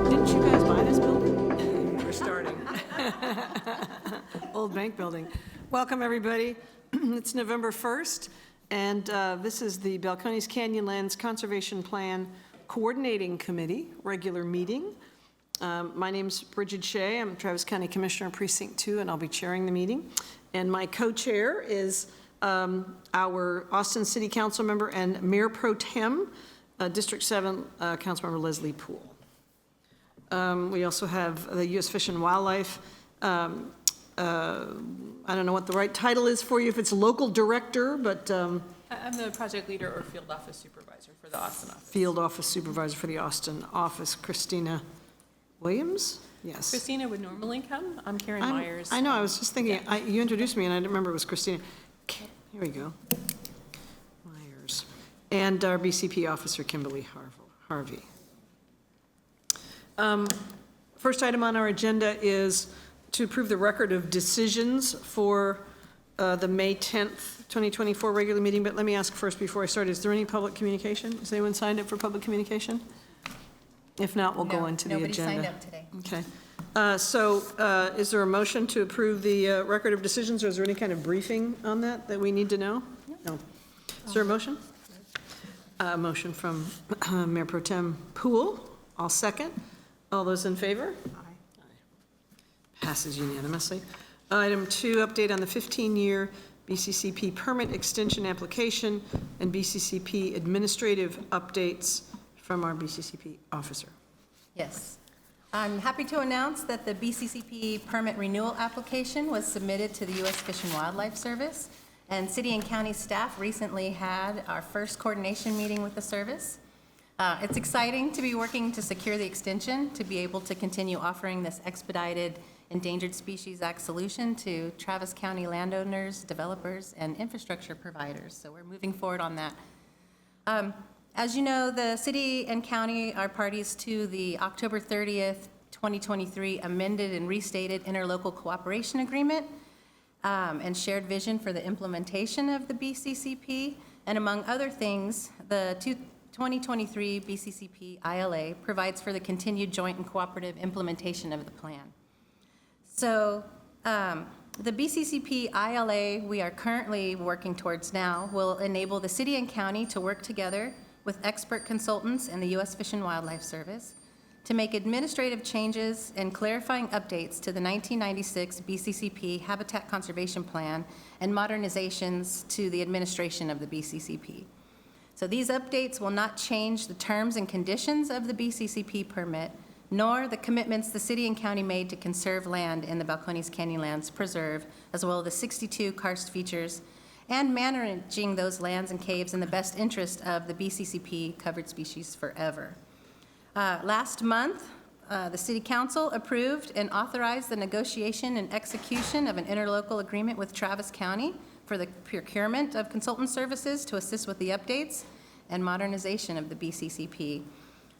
Didn't you guys buy this building? We're starting. Old Bank Building. Welcome, everybody. It's November 1st, and this is the Balcones Canyonlands Conservation Plan Coordinating Committee, regular meeting. My name's Bridget Shea. I'm Travis County Commissioner, Precinct 2, and I'll be chairing the meeting. And my co-chair is our Austin City Council member and Mayor Pro Tem, District 7 Councilmember Leslie Poole. We also have the U.S. Fish and Wildlife. I don't know what the right title is for you, if it's local director, but I'm the project leader or field office supervisor for the Austin office. field office supervisor for the Austin office, Christina Williams? Yes. Christina would normally come. I'm Karen Myers. I know, I was just thinking, you introduced me and I didn't remember it was Christina. Here we go. Myers. And our BCP officer, Kimberly Harvey. First item on our agenda is to approve the record of decisions for the May 10th, 2024 regular meeting, but let me ask first before I start, is there any public communication? Is anyone signed up for public communication? If not, we'll go into the agenda. Nobody signed up today. Okay. So is there a motion to approve the record of decisions, or is there any kind of briefing on that we need to know? No. Is there a motion? A motion from Mayor Pro Tem Poole. I'll second. All those in favor? Aye. Passes unanimously. Item 2, update on the 15-year BCCP permit extension application and BCCP administrative updates from our BCCP officer. Yes. I'm happy to announce that the BCCP permit renewal application was submitted to the U.S. Fish and Wildlife Service, and city and county staff recently had our first coordination meeting with the service. It's exciting to be working to secure the extension, to be able to continue offering this expedited Endangered Species Act solution to Travis County landowners, developers, and infrastructure providers. So we're moving forward on that. As you know, the city and county are parties to the October 30th, 2023 amended and restated interlocal cooperation agreement and shared vision for the implementation of the BCCP. And among other things, the 2023 BCCP ILA provides for the continued joint and cooperative implementation of the plan. So the BCCP ILA we are currently working towards now will enable the city and county to work together with expert consultants and the U.S. Fish and Wildlife Service to make administrative changes and clarifying updates to the 1996 BCCP Habitat Conservation Plan and modernizations to the administration of the BCCP. So these updates will not change the terms and conditions of the BCCP permit, nor the commitments the city and county made to conserve land in the Balcones Canyonlands Preserve, as well as the 62 karst features, and managing those lands and caves in the best interest of the BCCP covered species forever. Last month, the City Council approved and authorized the negotiation and execution of an interlocal agreement with Travis County for the procurement of consultant services to assist with the updates and modernization of the BCCP.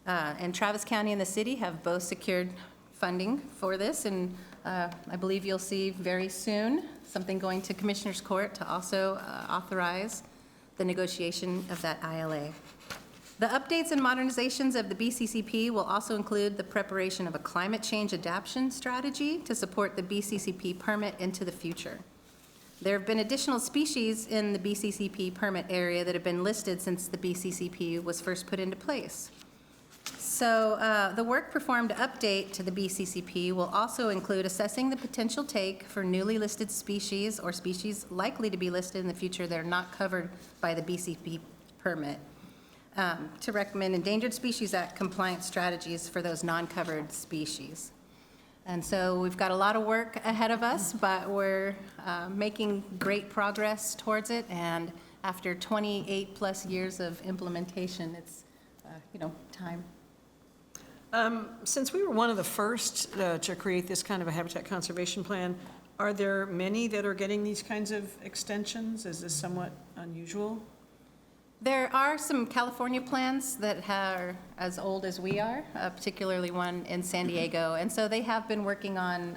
And Travis County and the city have both secured funding for this, and I believe you'll see very soon something going to Commissioner's Court to also authorize the negotiation of that ILA. The updates and modernizations of the BCCP will also include the preparation of a climate change adaptation strategy to support the BCCP permit into the future. There have been additional species in the BCCP permit area that have been listed since the BCCP was first put into place. So the work performed to update to the BCCP will also include assessing the potential take for newly listed species or species likely to be listed in the future that are not covered by the BCCP permit, to recommend Endangered Species Act compliance strategies for those non-covered species. And so we've got a lot of work ahead of us, but we're making great progress towards it. And after 28-plus years of implementation, it's, time. Since we were one of the first to create this kind of a habitat conservation plan, are there many that are getting these kinds of extensions? Is this somewhat unusual? There are some California plans that are as old as we are, particularly one in San Diego. And so they have been working on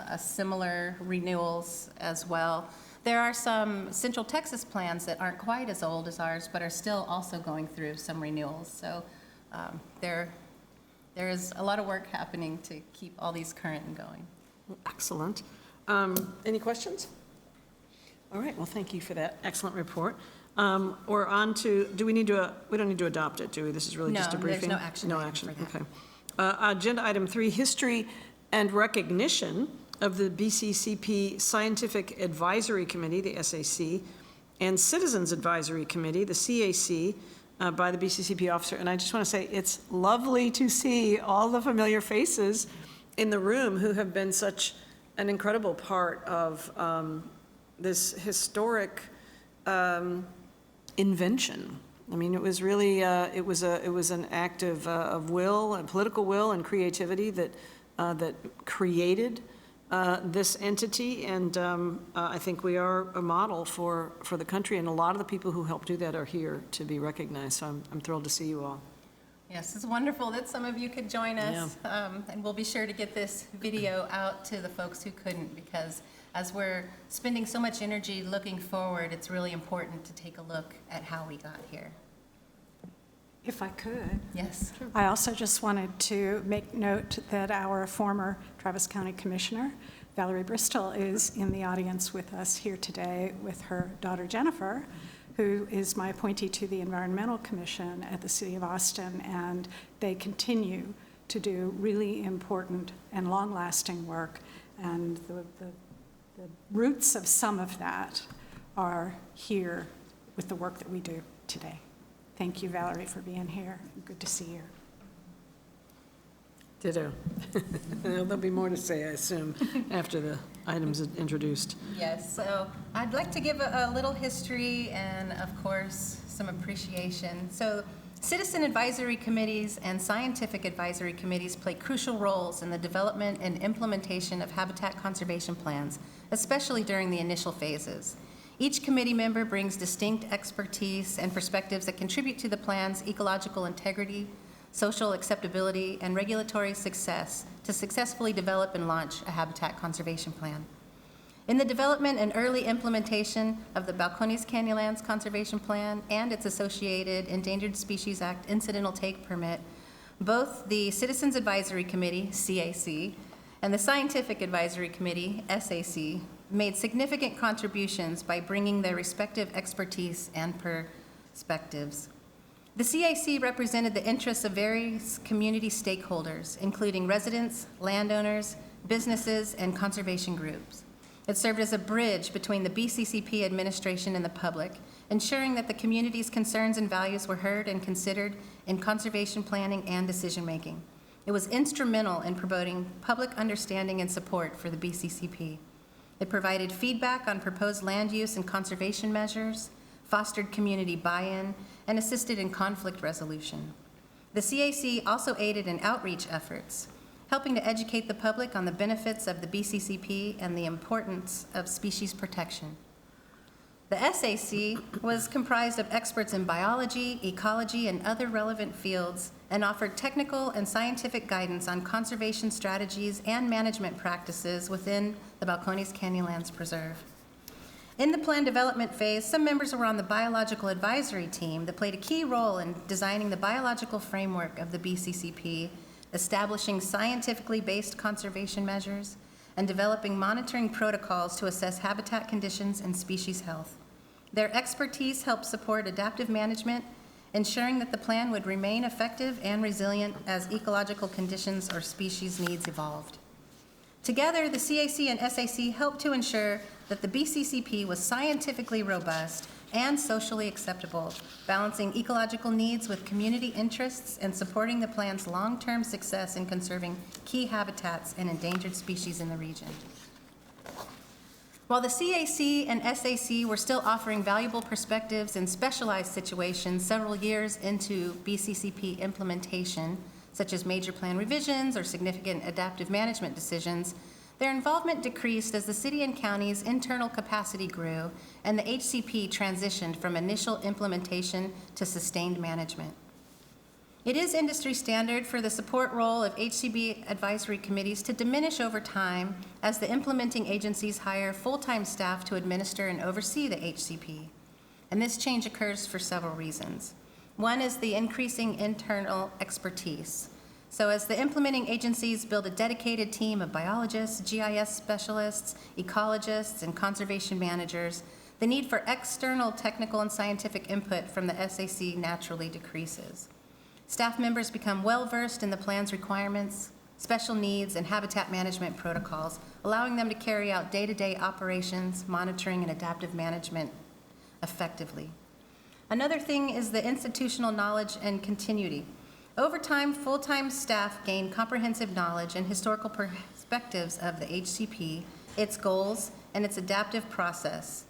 a similar renewals as well. There are some Central Texas plans that aren't quite as old as ours, but are still also going through some renewals. So there is a lot of work happening to keep all these current and going. Excellent. Any questions? All right, well, thank you for that excellent report. We're on to, we don't need to adopt it, do we? This is really just a No, briefing? there's no action No item action, for that. okay. Agenda item 3, history and recognition of the BCCP Scientific Advisory Committee, the SAC, and Citizens Advisory Committee, the CAC, by the BCCP officer. And I just want to say, it's lovely to see all the familiar faces in the room who have been such an incredible part of this historic invention. I mean, it was really, it was an act of will, and political will and creativity that created this entity, and I think we are a model for the country, and a lot of the people who helped do that are here to be recognized, so I'm thrilled to see you all. Yes, it's wonderful that some of you could join us. And we'll be sure to get this video out to the folks who couldn't, because as we're spending so much energy looking forward, it's really important to take a look at how we got here. If I could. Yes. I also just wanted to make note that our former Travis County Commissioner, Valerie Bristol, is in the audience with us here today with her daughter Jennifer, who is my appointee to the Environmental Commission at the City of Austin, and they continue to do really important and long-lasting work, and the roots of some of that are here with the work that we do today. Thank you, Valerie, for being here. Good to see you. Ditto. There'll be more to say, I assume, after the items are introduced. Yes, so I'd like to give a little history and, of course, some appreciation. So citizen advisory committees and scientific advisory committees play crucial roles in the development and implementation of habitat conservation plans, especially during the initial phases. Each committee member brings distinct expertise and perspectives that contribute to the plan's ecological integrity, social acceptability, and regulatory success to successfully develop and launch a habitat conservation plan. In the development and early implementation of the Balcones Canyonlands Conservation Plan and its associated Endangered Species Act incidental take permit, both the Citizens Advisory Committee, CAC, and the Scientific Advisory Committee, SAC, made significant contributions by bringing their respective expertise and perspectives. The CAC represented the interests of various community stakeholders, including residents, landowners, businesses, and conservation groups. It served as a bridge between the BCCP administration and the public, ensuring that the community's concerns and values were heard and considered in conservation planning and decision-making. It was instrumental in promoting public understanding and support for the BCCP. It provided feedback on proposed land use and conservation measures, fostered community buy-in, and assisted in conflict resolution. The CAC also aided in outreach efforts, helping to educate the public on the benefits of the BCCP and the importance of species protection. The SAC was comprised of experts in biology, ecology, and other relevant fields, and offered technical and scientific guidance on conservation strategies and management practices within the Balcones Canyonlands Preserve. In the plan development phase, some members were on the biological advisory team that played a key role in designing the biological framework of the BCCP, establishing scientifically based conservation measures, and developing monitoring protocols to assess habitat conditions and species health. Their expertise helped support adaptive management, ensuring that the plan would remain effective and resilient as ecological conditions or species needs evolved. Together, the CAC and SAC helped to ensure that the BCCP was scientifically robust, and socially acceptable, balancing ecological needs with community interests and supporting the plan's long-term success in conserving key habitats and endangered species in the region. While the CAC and SAC were still offering valuable perspectives in specialized situations several years into BCCP implementation, such as major plan revisions or significant adaptive management decisions, their involvement decreased as the city and county's internal capacity grew and the HCP transitioned from initial implementation to sustained management. It is industry standard for the support role of HCB advisory committees to diminish over time as the implementing agencies hire full-time staff to administer and oversee the HCP. And this change occurs for several reasons. One is the increasing internal expertise. So as the implementing agencies build a dedicated team of biologists, GIS specialists, ecologists, and conservation managers, the need for external technical and scientific input from the SAC naturally decreases. Staff members become well-versed in the plan's requirements, special needs, and habitat management protocols, allowing them to carry out day-to-day operations, monitoring, and adaptive management effectively. Another thing is the institutional knowledge and continuity. Over time, full-time staff gain comprehensive knowledge and historical perspectives of the HCP, its goals, and its adaptive process.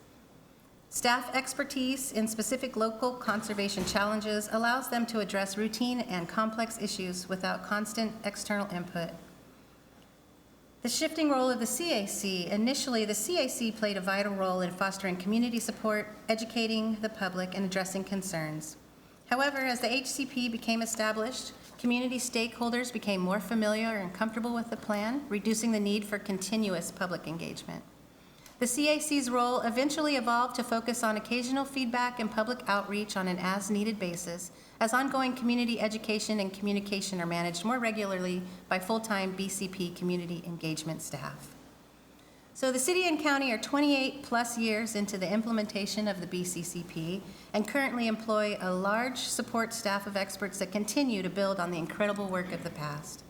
Staff expertise in specific local conservation challenges allows them to address routine and complex issues without constant external input. The shifting role of the CAC. Initially, the CAC played a vital role in fostering community support, educating the public, and addressing concerns. However, as the HCP became established, community stakeholders became more familiar and comfortable with the plan, reducing the need for continuous public engagement. The CAC's role eventually evolved to focus on occasional feedback and public outreach on an as-needed basis, as ongoing community education and communication are managed more regularly by full-time BCP community engagement staff. So the city and county are 28+ years into the implementation of the BCCP and currently employ a large support staff of experts that continue to build on the incredible work of the past.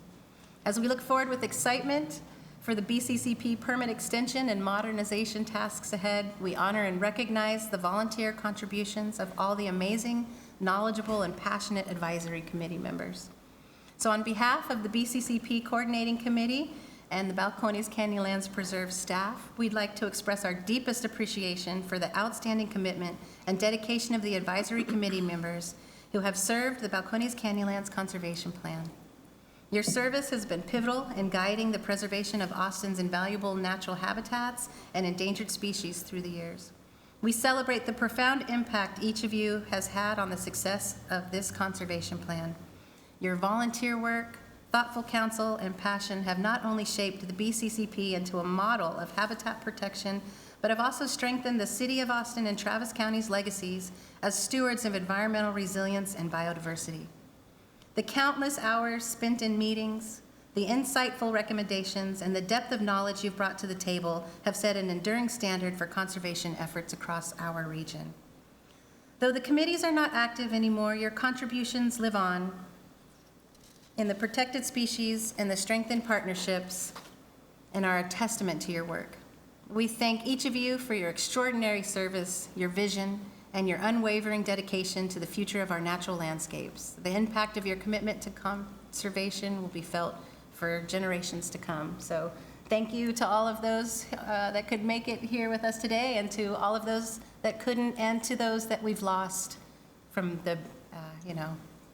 As we look forward with excitement for the BCCP permit extension and modernization tasks ahead, we honor and recognize the volunteer contributions of all the amazing, knowledgeable, and passionate advisory committee members. So on behalf of the BCCP Coordinating Committee and the Balcones Canyonlands Preserve staff, we'd like to express our deepest appreciation for the outstanding commitment and dedication of the advisory committee members who have served the Balcones Canyonlands Conservation Plan. Your service has been pivotal in guiding the preservation of Austin's invaluable natural habitats and endangered species through the years. We celebrate the profound impact each of you has had on the success of this conservation plan. Your volunteer work, thoughtful counsel, and passion have not only shaped the BCCP into a model of habitat protection, but have also strengthened the City of Austin and Travis County's legacies as stewards of environmental resilience and biodiversity. The countless hours spent in meetings, the insightful recommendations, and the depth of knowledge you've brought to the table have set an enduring standard for conservation efforts across our region. Though the committees are not active anymore, your contributions live on in the protected species and the strengthened partnerships and are a testament to your work. We thank each of you for your extraordinary service, your vision, and your unwavering dedication to the future of our natural landscapes. The impact of your commitment to conservation will be felt for generations to come. So thank you to all of those that could make it here with us today, and to all of those that couldn't, and to those that we've lost from the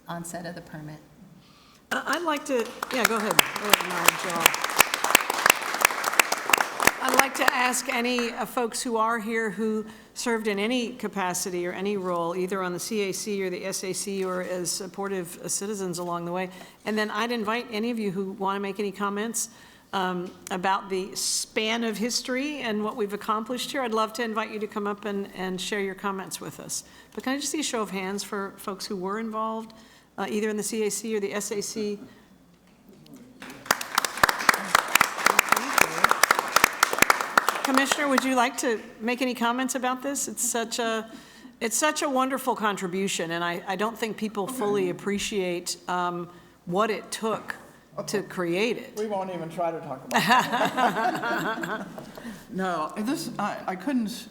onset of the permit. I'd like to, yeah, go ahead. Go ahead, Madam Chair. I'd like to ask any folks who are here who served in any capacity or any role, either on the CAC or the SAC or as supportive citizens along the way. And then I'd invite any of you who want to make any comments about the span of history and what we've accomplished here. I'd love to invite you to come up and share your comments with us. But can I just see a show of hands for folks who were involved, either in the CAC or the SAC? Commissioner, would you like to make any comments about this? It's such a wonderful contribution, and I don't think people fully appreciate what it took to create it. We won't even try to talk about it. No, I couldn't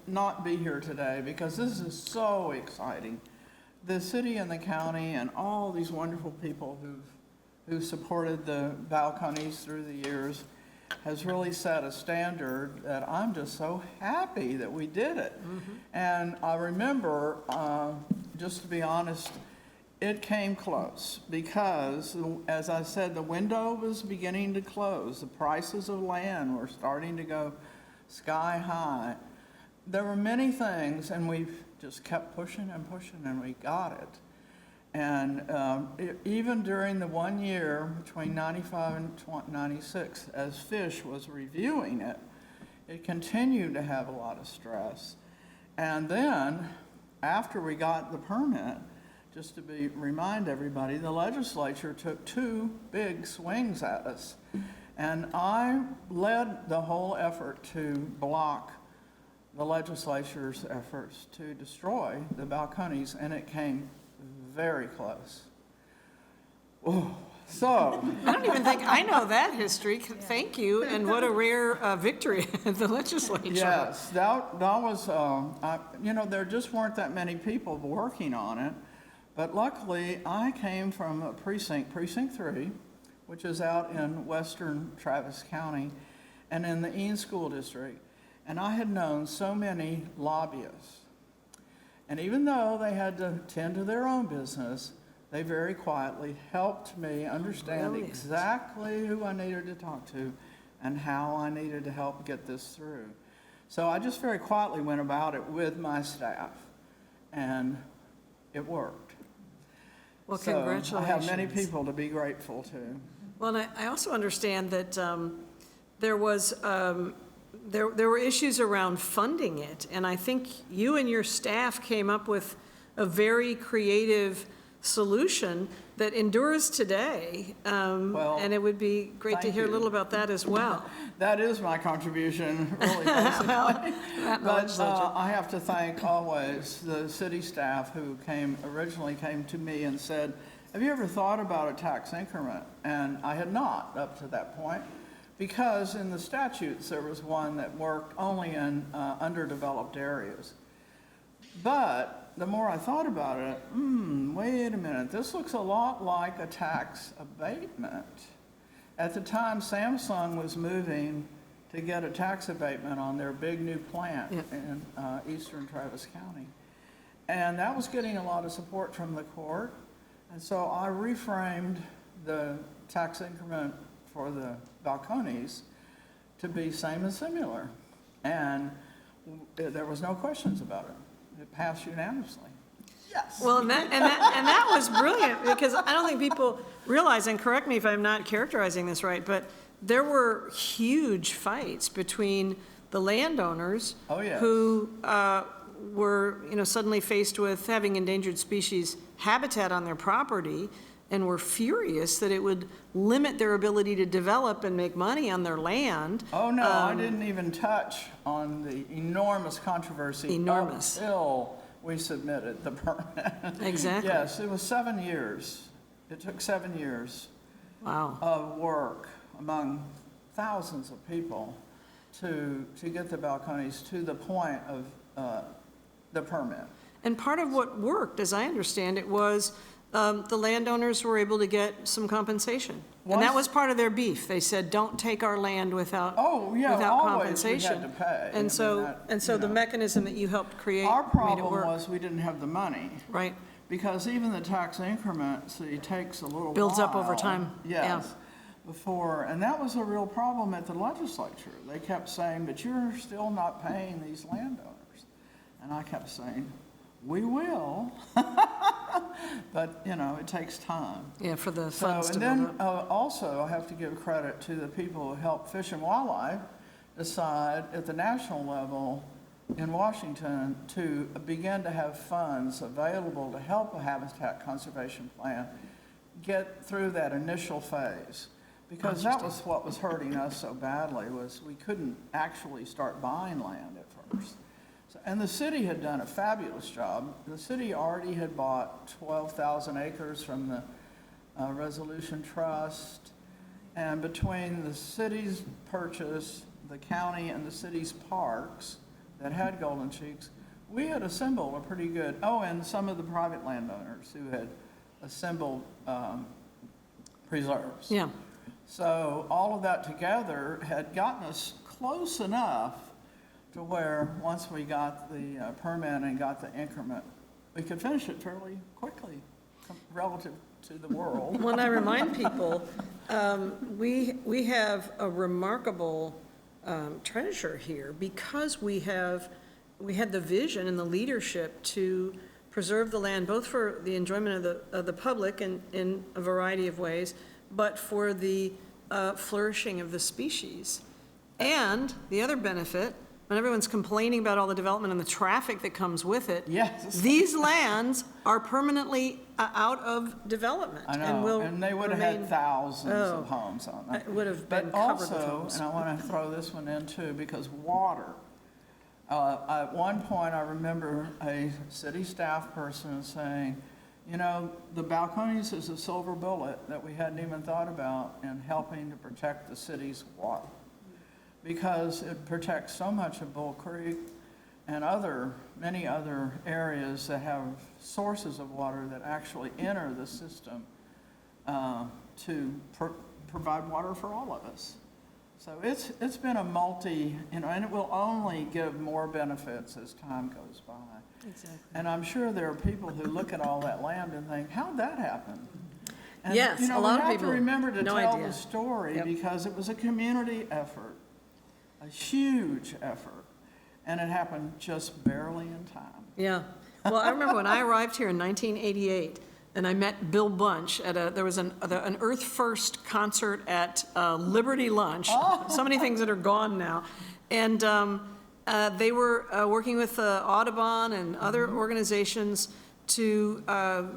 not be here today because this is so exciting. The city and the county and all these wonderful people who've supported the Balcones through the years has really set a standard that I'm just so happy that we did it. And I remember, just to be honest, it came close because, as I said, the window was beginning to close. The prices of land were starting to go sky high. There were many things, and we just kept pushing and pushing, and we got it. And even during the 1 year between 95 and 96, as Fish was reviewing it, it continued to have a lot of stress. And then, after we got the permit, just to remind everybody, the legislature took 2 big swings at us. And I led the whole effort to block the legislature's efforts to destroy the Balcones, and it came very close. Oh, so. I don't even think I know that history. Thank you, and what a rare victory at the legislature. Yes, that was, you know, there just weren't that many people working on it, but luckily I came from a precinct 3, which is out in western Travis County and in the Eanes School District, and I had known so many lobbyists. And even though they had to tend to their own business, they very quietly helped me understand Brilliant. exactly who I needed to talk to and how I needed to help get this through. So I just very quietly went about it with my staff, and it worked. Well, So congratulations. I have many people to be grateful to. Well, and I also understand that there was, there were issues around funding it, and I think you and your staff came up with a very creative solution that endures today, and it would be great to thank hear a you. little about that as well. That is my contribution, really, basically. That But legislature. I have to thank always the city staff who originally came to me and said, have you ever thought about a tax increment? And I had not up to that point, because in the statutes, there was one that worked only in underdeveloped areas. But the more I thought about it, wait a minute, this looks a lot like a tax abatement. At the time, Samsung was moving to get a tax abatement on their big new plant Yeah. in eastern Travis County. And that was getting a lot of support from the court. And so I reframed the tax increment for the Balcones to be same and similar. And there was no questions about it. It passed unanimously. Yes. Well, and that was brilliant, because I don't think people realize, and correct me if I'm not characterizing this right, but there were huge fights between the landowners Oh, yes. who were, suddenly faced with having endangered species habitat on their property, and were furious that it would limit their ability to develop and make money on their land. Oh, no, I didn't even touch on the enormous controversy. Enormous. Until we submitted the permit. Exactly. Yes, it was 7 years. It took 7 years Wow. of work among thousands of people to get the Balcones to the point of the permit. And part of what worked, as I understand it, was the landowners were able to get some compensation. And that Was- was part of their beef. They said, don't take our land without, Oh, yeah, without always we compensation. had to pay. I And mean, so, that, and so you the know. mechanism that you helped create Our made it problem work. was we didn't have the money. Right, Because even the tax increment, see, takes a little Builds up over while, time, yeah. Yes, before, and that was a real problem at the legislature. They kept saying, but you're still not paying these landowners. And I kept saying, we will. But, it takes time. yeah, for the So, funds to and build then up. also, I have to give credit to the people who helped Fish and Wildlife decide at the national level in Washington to begin to have funds available to help a habitat conservation plan get through that initial phase. Because that was what was hurting us so badly, was we couldn't actually start buying land at first. And the city had done a fabulous job. The city already had bought 12,000 acres from the Resolution Trust. And between the city's purchase, the county and the city's parks, that had Golden Cheeks, we had assembled a pretty good, oh, and some of the private landowners who had assembled preserves. Yeah, So all of that together had gotten us close enough to where, once we got the permit and got the increment, we could finish it fairly quickly relative to the world. when I remind people, we have a remarkable treasure here because we had the vision and the leadership to preserve the land, both for the enjoyment of the public in a variety of ways, but for the flourishing of the species. And the other benefit, when everyone's complaining about all the development and the traffic that comes with it, Yes. these lands are permanently out of development. I and know, will and they would have remain- had thousands Oh. of homes on them. It would have been But covered with also, homes. and I want to throw this one in too, because water. At one point, I remember a city staff person saying, you know, the Balcones is a silver bullet that we hadn't even thought about in helping to protect the city's water. Because it protects so much of Bull Creek and many other areas that have sources of water that actually enter the system to provide water for all of us. So it's been a and it will only give more benefits as time goes by. Exactly. And I'm sure there are people who look at all that land and think, how'd that happen? And, Yes, you know, a lot of we people, have to remember to no tell idea. the story Yep. because it was a community effort, a huge effort, and it happened just barely in time. Yeah. Well, I remember when I arrived here in 1988, and I met Bill Bunch there was an Earth First concert at Liberty Lunch. So many things that are gone now. And they were working with Audubon and other organizations to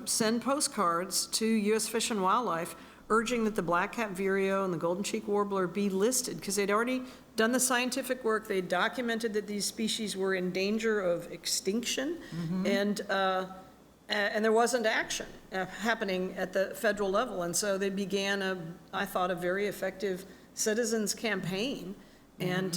send postcards to U.S. Fish and Wildlife urging that the black-cap vireo and the golden cheek warbler be listed, because they'd already done the scientific work. They documented that these species were in danger of extinction, and there wasn't action happening at the federal level. And so they began I thought, a very effective citizens campaign. And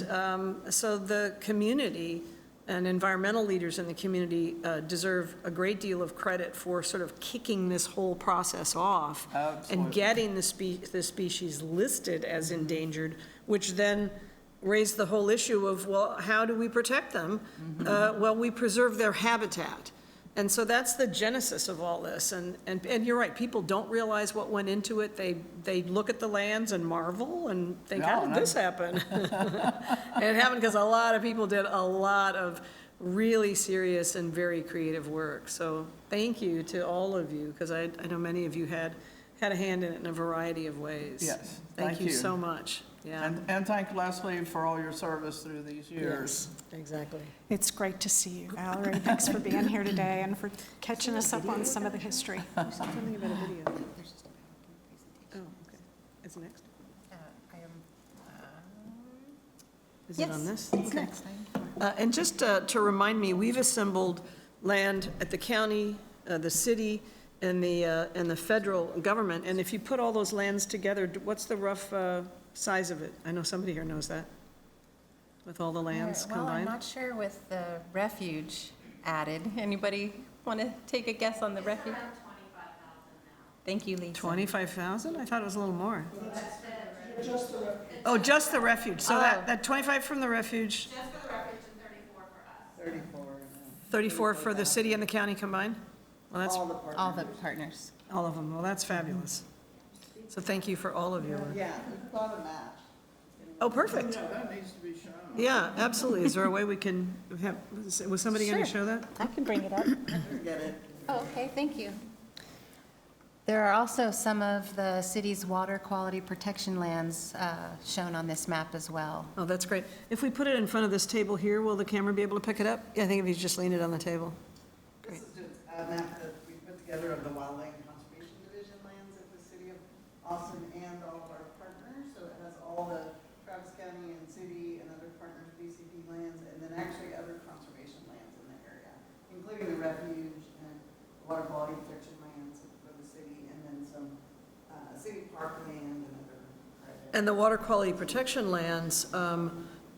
so the community and environmental leaders in the community deserve a great deal of credit for sort of kicking this whole process off Absolutely. and getting the species listed as endangered, which then raised the whole issue of, well, how do we protect them? Well, we preserve their habitat. And so that's the genesis of all this. And you're right, people don't realize what went into it. They look at the lands and marvel and think, how did this happen? And it happened because a lot of people did a lot of really serious and very creative work. So thank you to all of you, because I know many of you had a hand in it in a variety of ways. Yes, Thank thank you you. so much. Yeah. And thank Leslie for all your service through these years. Yes, exactly. It's great to see you, Valerie. Thanks for being here today and for catching us up on some of the history. You said something about a video. Oh, okay. Is it next? Is it on this? It's Okay. next. And just to remind me, we've assembled land at the county, the city, and the federal government. And if you put all those lands together, what's the rough size of it? I know somebody here knows that, with all the lands Well, I'm combined. not sure with the refuge added. Anybody want to take a guess on the refuge? Thank you, Lisa. 25,000? I thought it was a little more. Oh, just the refuge. So that 25 from the refuge. Just for the refuge and 34 for us. 34 for the city and the county combined? Well, that's All the partners. all of them. Well, that's fabulous. So thank you for all of your work. Yeah, we've got a match. Oh, perfect. Yeah, that needs to be shown. Yeah, absolutely. Is there a way we can have, was somebody going to Sure. show that? I can bring it up. Get it. Oh, okay, thank you. There are also some of the city's water quality protection lands shown on this map as well. Oh, that's great. If we put it in front of this table here, will the camera be able to pick it up? Yeah, I think if you just lean it on the table. This is just a map that we put together of the Wildland Conservation Division lands of the city of Austin and all of our partners. So it has all the Travis County and city and other partners, BCP lands, and then actually other conservation lands in the area, including the refuge and water quality protection lands for the city, and then some city park land and other private. And the water quality protection lands,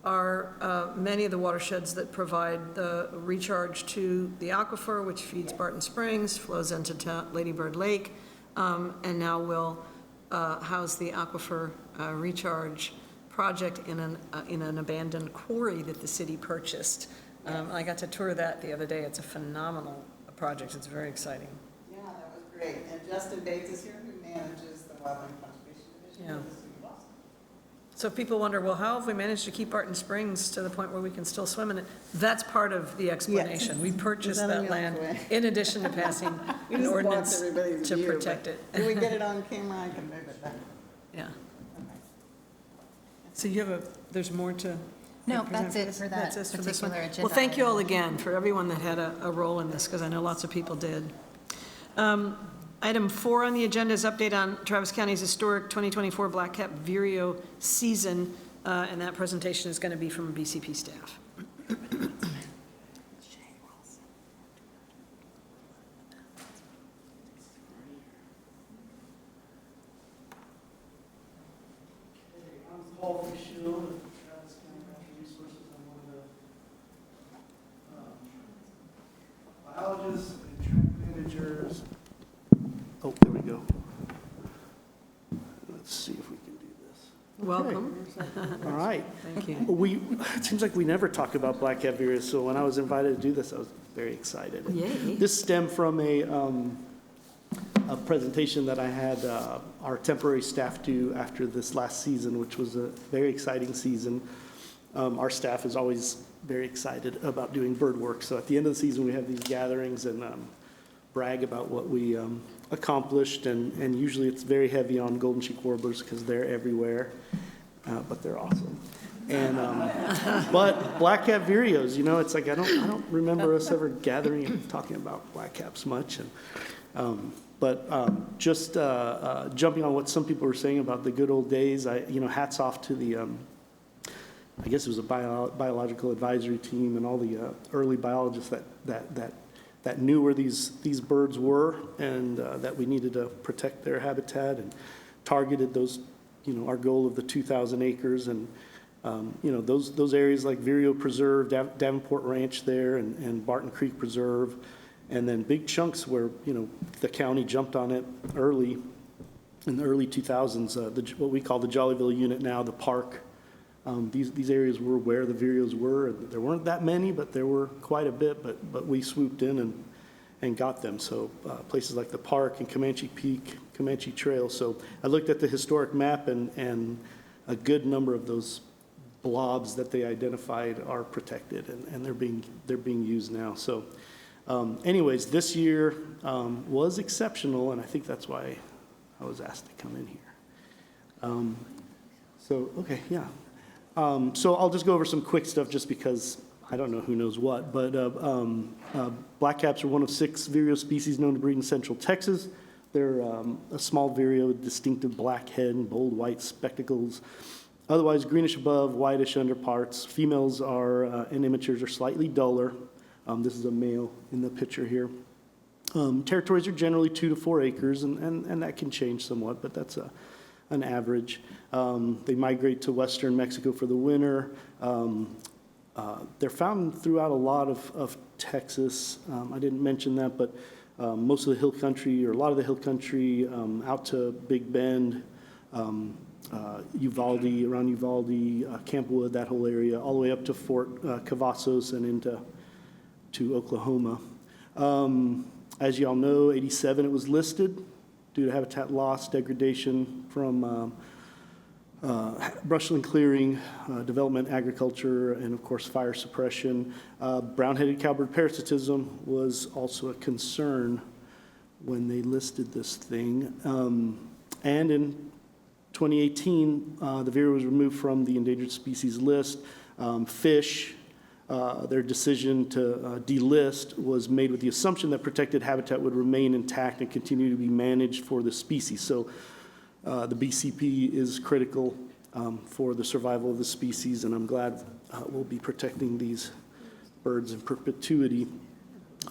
are many of the watersheds that provide the recharge to the aquifer, which feeds Barton Springs, flows into Lady Bird Lake, and now will house the aquifer recharge project in an abandoned quarry that the city purchased. I got to tour that the other day. It's a phenomenal project. It's very exciting. Yeah, that was great. And Justin Bates is here, who manages the Wildland Conservation Division Yeah. of the city of Austin. So if people wonder, well, how have we managed to keep Barton Springs to the point where we can still swim in it? That's part of the explanation. We purchased Nothing that else, land way. in addition to passing We an just blocked ordinance everybody's to view, protect but it. Can we get it on camera? I can move it back. Yeah. Okay. So you have No, there's more to present that's it this? for that That's it for this one? particular agenda. Well, thank you all item. again for everyone that had a role in this, because I know lots of people did. Item 4 on the agenda is update on Travis County's historic 2024 Blackcap Vireo season, and that presentation is going to be from BCP staff. I'm Paul Fischel with Travis County Natural Resources. I'm one of the biologists and track managers. Oh, there we go. Let's see if we can do this. Welcome. All right. Thank you. It seems like we never talk about black-cap vireos, so when I was invited to do this, I was very excited. Yay. This stemmed from a presentation that I had our temporary staff do after this last season, which was a very exciting season. Our staff is always very excited about doing bird work. So at the end of the season, we have these gatherings and brag about what we accomplished. And usually it's very heavy on golden cheek warblers because they're everywhere, but they're awesome. And but black-cap vireos, you know, it's like I don't remember us ever gathering and talking about black-caps much. And just jumping on what some people were saying about the good old days, hats off to the, I guess it was a biological advisory team and all the early biologists that knew where these birds were and that we needed to protect their habitat and targeted those, our goal of the 2,000 acres and, those areas like Vireo Preserve, Davenport Ranch there and Barton Creek Preserve. And then big chunks where, the county jumped on it early, in the early 2000s, what we call the Jollyville unit now, the park. These areas were where the vireos were. There weren't that many, but there were quite a bit, but we swooped in and got them. So places like the park and Comanche Peak, Comanche Trail. So I looked at the historic map and a good number of those blobs that they identified are protected and they're being used now. So. Anyways, this year was exceptional, and I think that's why I was asked to come in here. So I'll just go over some quick stuff just because I don't know who knows what, but blackcaps are one of 6 vireo species known to breed in central Texas. They're a small vireo with distinctive black head and bold white spectacles. Otherwise, greenish above, whitish underparts. Females and immatures are slightly duller. This is a male in the picture here. Territories are generally 2 to 4 acres, and that can change somewhat, but that's an average. They migrate to western Mexico for the winter. They're found throughout a lot of Texas. I didn't mention that, but most of the hill country, or a lot of the hill country, out to Big Bend, Uvalde, around Uvalde, Campwood, that whole area, all the way up to Fort Cavazos and into Oklahoma. As you all know, 87 it was listed due to habitat loss, degradation from brushland clearing, development, agriculture, and of course fire suppression. Brown-headed cowbird parasitism was also a concern when they listed this thing. And in 2018, the vireo was removed from the endangered species list. Fish, their decision to delist was made with the assumption that protected habitat would remain intact and continue to be managed for the species. So the BCP is critical for the survival of the species, and I'm glad we'll be protecting these birds in perpetuity.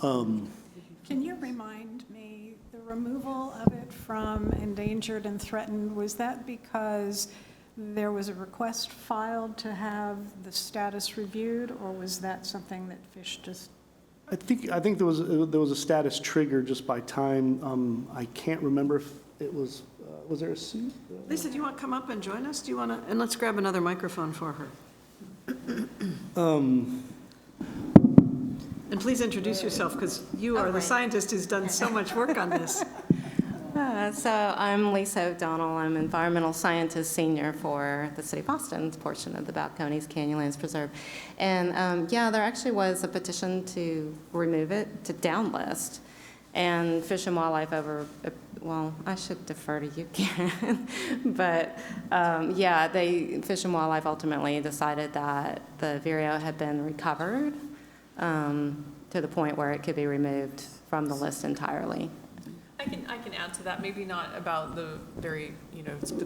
Can you remind me, the removal of it from endangered and threatened, was that because there was a request filed to have the status reviewed, or was that something that Fish just, I think there was a status trigger just by time. I can't remember if it was there a suit? Lisa, do you want to come up and join us? Do you want to, and let's grab another microphone for her. And please introduce yourself, because you are the right. scientist who's done so much work on this. So I'm Lisa O'Donnell. I'm environmental scientist senior for the City of Austin's portion of the Balcones Canyonlands Preserve. And yeah, there actually was a petition to remove it, to downlist. And Fish and Wildlife well, I should defer to you, Karen. But yeah, Fish and Wildlife ultimately decided that the Vireo had been recovered to the point where it could be removed from the list entirely. I can add to that, maybe not about the very,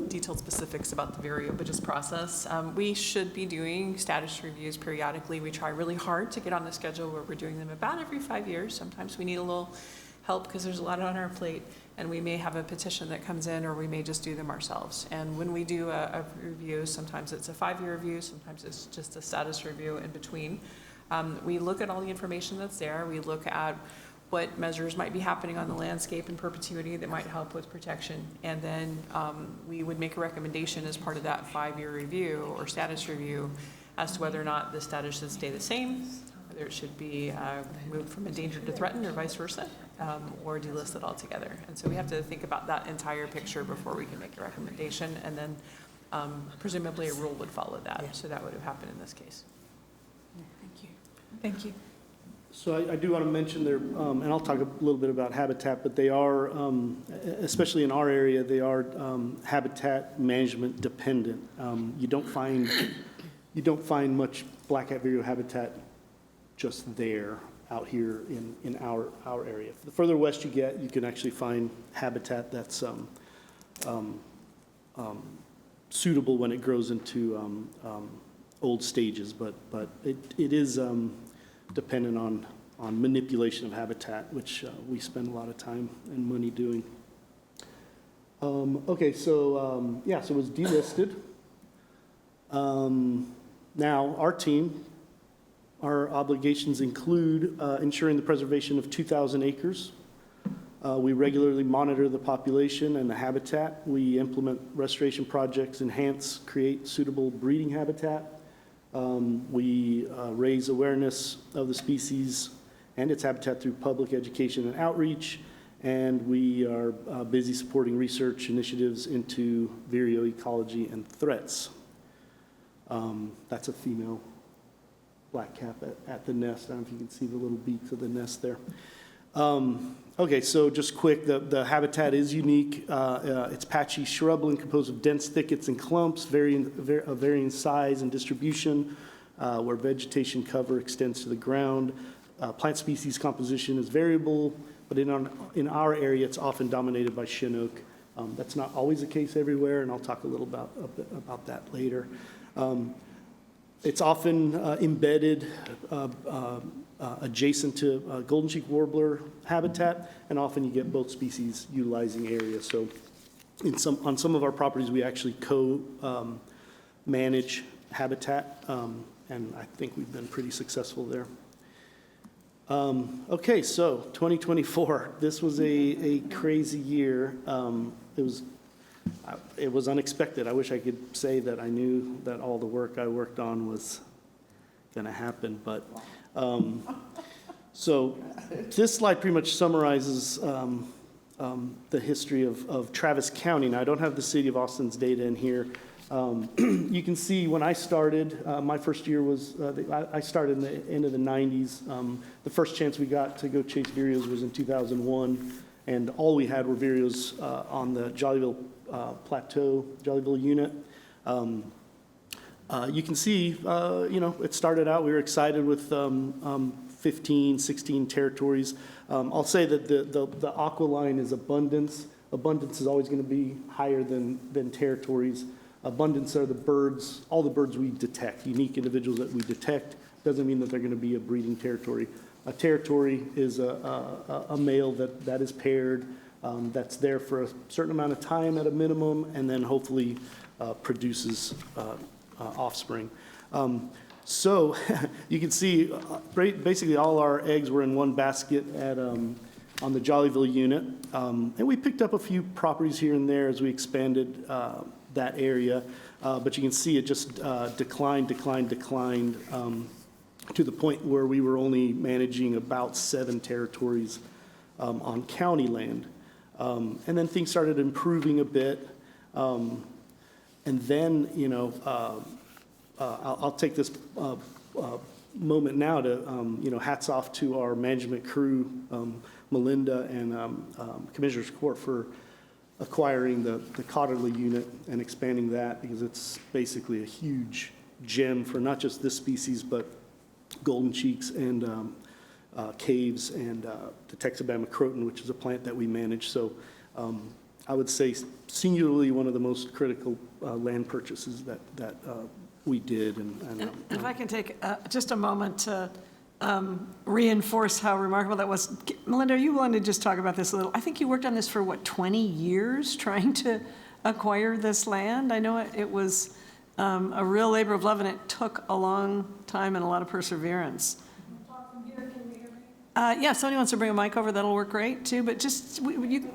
detailed specifics about the Vireo, but just process. We should be doing status reviews periodically. We try really hard to get on the schedule where we're doing them about every 5 years. Sometimes we need a little help because there's a lot on our plate, and we may have a petition that comes in, or we may just do them ourselves. And when we do a review, sometimes it's a 5-year review, sometimes it's just a status review in between. We look at all the information that's there. We look at what measures might be happening on the landscape in perpetuity that might help with protection. And then we would make a recommendation as part of that 5-year review or status review as to whether or not the status should stay the same, whether it should be moved from endangered to threatened or vice versa, or delisted altogether. And so we have to think about that entire picture before we can make a recommendation, and then presumably a rule would follow that. So that would have happened in this case. Thank you. Thank you. So I do want to mention there, and I'll talk a little bit about habitat, but they are, especially in our area, they are habitat management dependent. You don't find much black-hat vireo habitat just there out here in our area. The further west you get, you can actually find habitat that's suitable when it grows into old stages, but it is dependent on manipulation of habitat, which we spend a lot of time and money doing. Okay, so yeah, so it was delisted. Now, our obligations include ensuring the preservation of 2,000 acres. We regularly monitor the population and the habitat. We implement restoration projects, create suitable breeding habitat. We raise awareness of the species and its habitat through public education and outreach, and we are busy supporting research initiatives into vireo ecology and threats. That's a female blackcap at the nest. I don't know if you can see the little beaks of the nest there. Okay, so just quick, the habitat is unique. It's patchy shrubland composed of dense thickets and clumps, varying size and distribution, where vegetation cover extends to the ground. Plant species composition is variable, but in our area, it's often dominated by Chinook. That's not always the case everywhere, and I'll talk a little about that later. It's often embedded adjacent to golden cheek warbler habitat, and often you get both species utilizing areas. So on some of our properties, we actually manage habitat, and I think we've been pretty successful there. Okay, so 2024, this was a crazy year. It was unexpected. I wish I could say that I knew that all the work I worked on was going to happen, but so this slide pretty much summarizes the history of Travis County. Now, I don't have the City of Austin's data in here. You can see when I started, my first year was, I started in the end of the 90s. The first chance we got to go chase vireos was in 2001, and all we had were vireos on the Jollyville Plateau, Jollyville unit. You can see, it started out, we were excited with 15, 16 territories. I'll say that the aqua line is abundance. Abundance is always going to be higher than territories. Abundance are the birds, all the birds we detect, unique individuals that we detect. Doesn't mean that they're going to be a breeding territory. A territory is a male that is paired, that's there for a certain amount of time at a minimum, and then hopefully produces offspring. So you can see basically all our eggs were in one basket at, on the Jollyville unit. And we picked up a few properties here and there as we expanded that area. But you can see it just declined to the point where we were only managing about 7 territories on county land. And then things started improving a bit. And then, you know, I'll take this moment now to, you know, hats off to our management crew, Melinda and Commissioner's Court for acquiring the Cotterley unit and expanding that, because it's basically a huge gem for not just this species, but golden cheeks and caves and the Texobama croton, which is a plant that we manage. So I would say singularly one of the most critical land purchases that we did. And if I can take just a moment to reinforce how remarkable that was. Melinda, are you willing to just talk about this a little? I think you worked on this for, what, 20 years trying to acquire this land? I know it was a real labor of love, and it took a long time and a lot of perseverance. Talk from here, can you hear me? Yeah, if somebody wants to bring a mic over, that'll work great, too, but just, you.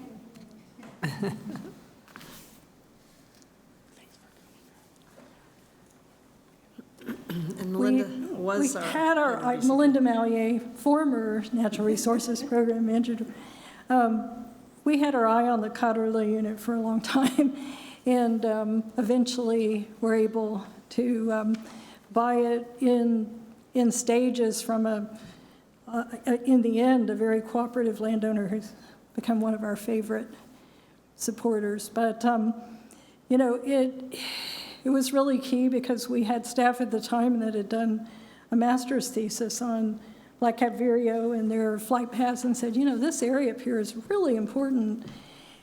And Melinda was We had Melinda Mallier, former Natural Resources Program Manager. We had our eye on the Cotterley unit for a long time, and eventually were able to buy it in stages from in the end, a very cooperative landowner who's become one of our favorite supporters. But, you know, it was really key because we had staff at the time that had done a master's thesis on black-cap vireo and their flight paths, and said, you know, this area up here is really important,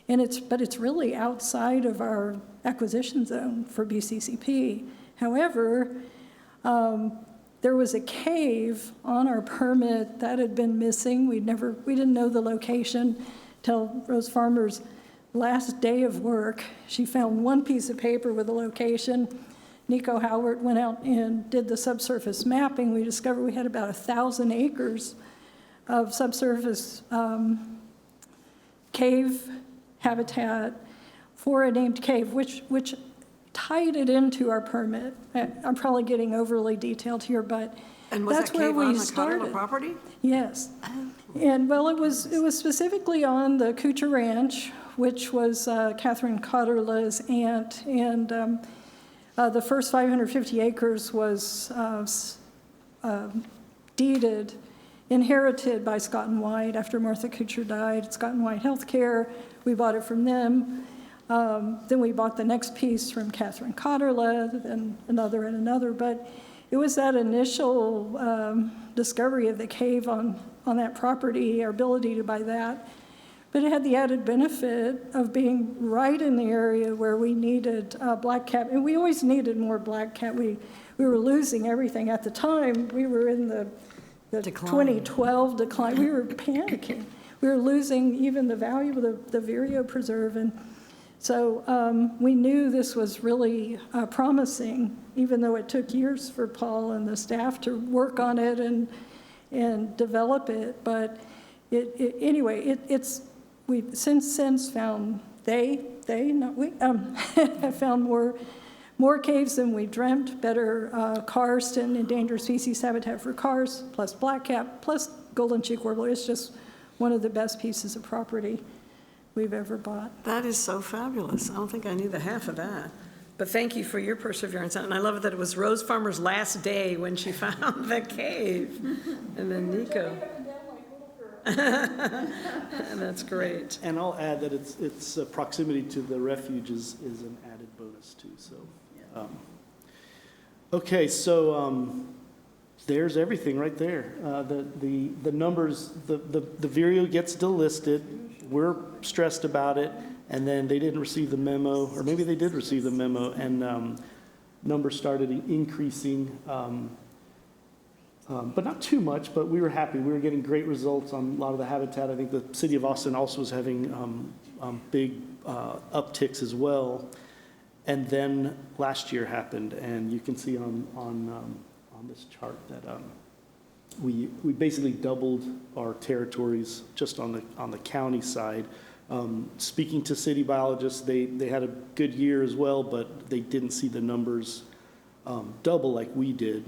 but it's really outside of our acquisition zone for BCCP. However, there was a cave on our permit that had been missing. We didn't know the location till Rose Farmer's last day of work. She found one piece of paper with a location. Nico Howard went out and did the subsurface mapping. We discovered we had about 1,000 acres of subsurface cave habitat for a named cave, which tied it into our permit. I'm probably getting overly detailed here, but And was that's that where cave we on the started. Cotterley property? Yes. And, well, it was specifically on the Kucha Ranch, which was Catherine Cotterley's aunt, and the first 550 acres was inherited by Scott and White after Martha Kuchar died. Scott and White Healthcare, we bought it from them. Then we bought the next piece from Catherine Cotterley, and another. But it was that initial discovery of the cave on that property, our ability to buy that. But it had the added benefit of being right in the area where we needed blackcap, and we always needed more blackcap. We were losing everything at the time. We were in the Decline. 2012 decline. We were panicking. We were losing even the value of the Vireo Preserve, and so we knew this was really promising, even though it took years for Paul and the staff to work on it and develop it. But we've since found not we, have found more caves than we dreamt, better karst and endangered species habitat for karst, plus blackcap, plus golden cheek warbler. It's just one of the best pieces of property we've ever bought. That is so fabulous. I don't think I knew the half of that. But thank you for your perseverance. And I love that it was Rose Farmer's last day when she found the cave. And then Nico. That's great. And I'll add that its proximity to the refuge is an added bonus too, so. Okay, so there's everything right there. The numbers, the Vireo gets delisted, we're stressed about it, and then they didn't receive the memo, or maybe they did receive the memo, and numbers started increasing. But not too much, but we were happy. We were getting great results on a lot of the habitat. I think the city of Austin also was having big upticks as well. And then last year happened, and you can see on this chart that we basically doubled our territories just on the county side. Speaking to city biologists, they had a good year as well, but they didn't see the numbers double like we did.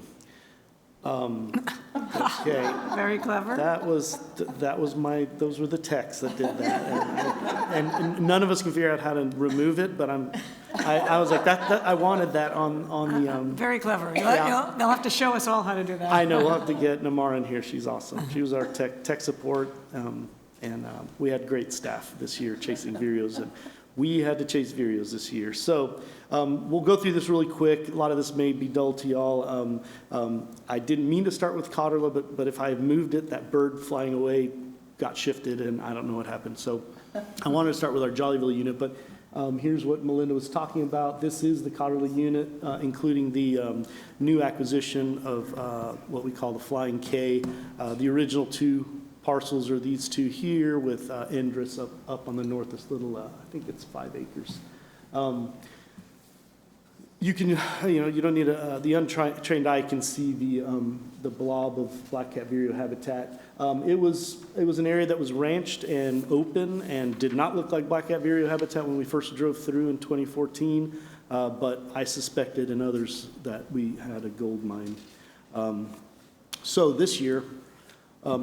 Okay. Very clever. Those were the texts that did that. And none of us can figure out how to remove it, but I was like, I wanted that on the, Very clever. Yeah. They'll have to show us all how to do that. I know, we'll have to get Namara in here, she's awesome. She was our tech support, and we had great staff this year chasing vireos, and we had to chase vireos this year. So we'll go through this really quick. A lot of this may be dull to y'all. I didn't mean to start with Cotterla, but if I had moved it, that bird flying away got shifted, and I don't know what happened. So I wanted to start with our Jollyville unit, but here's what Melinda was talking about. This is the Cotterla unit, including the new acquisition of what we call the Flying K. The original two parcels are these two here with Endress up on the north, this little, I think it's 5 acres. You can, you don't need the untrained eye can see the blob of black-cap vireo habitat. It was an area that was ranched and open and did not look like black-cap vireo habitat when we first drove through in 2014, but I suspected and others that we had a gold mine. So this year,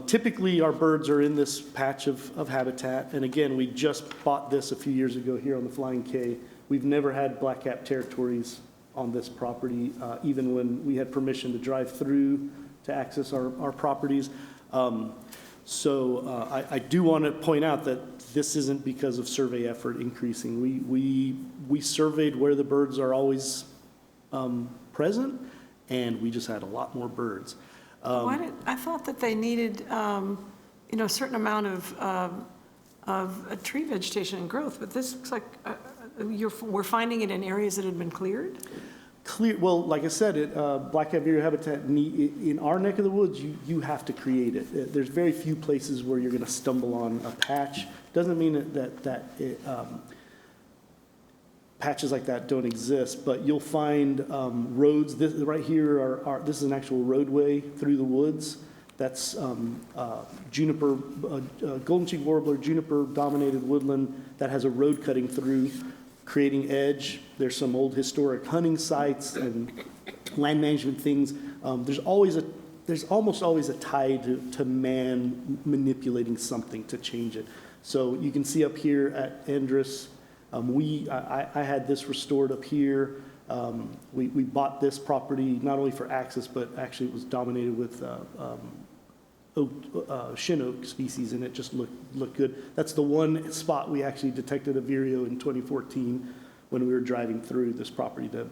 typically our birds are in this patch of habitat, and again, we just bought this a few years ago here on the Flying K. We've never had black-cap territories on this property, even when we had permission to drive through to access our properties. So I do want to point out that this isn't because of survey effort increasing. We surveyed where the birds are always present, and we just had a lot more birds. I thought that they needed, a certain amount of tree vegetation and growth, but this looks like we're finding it in areas that had been cleared? Well, like I said, black-cap vireo habitat in our neck of the woods, you have to create it. There's very few places where you're going to stumble on a patch. Doesn't mean that patches like that don't exist, but you'll find roads. This right here this is an actual roadway through the woods. That's juniper, golden cheek warbler, juniper-dominated woodland that has a road cutting through, creating edge. There's some old historic hunting sites and land management things. There's almost always a tie to man manipulating something to change it. So you can see up here at Endress, I had this restored up here. We bought this property not only for access, but actually it was dominated with shin oak species, and it just looked good. That's the one spot we actually detected a vireo in 2014 when we were driving through this property to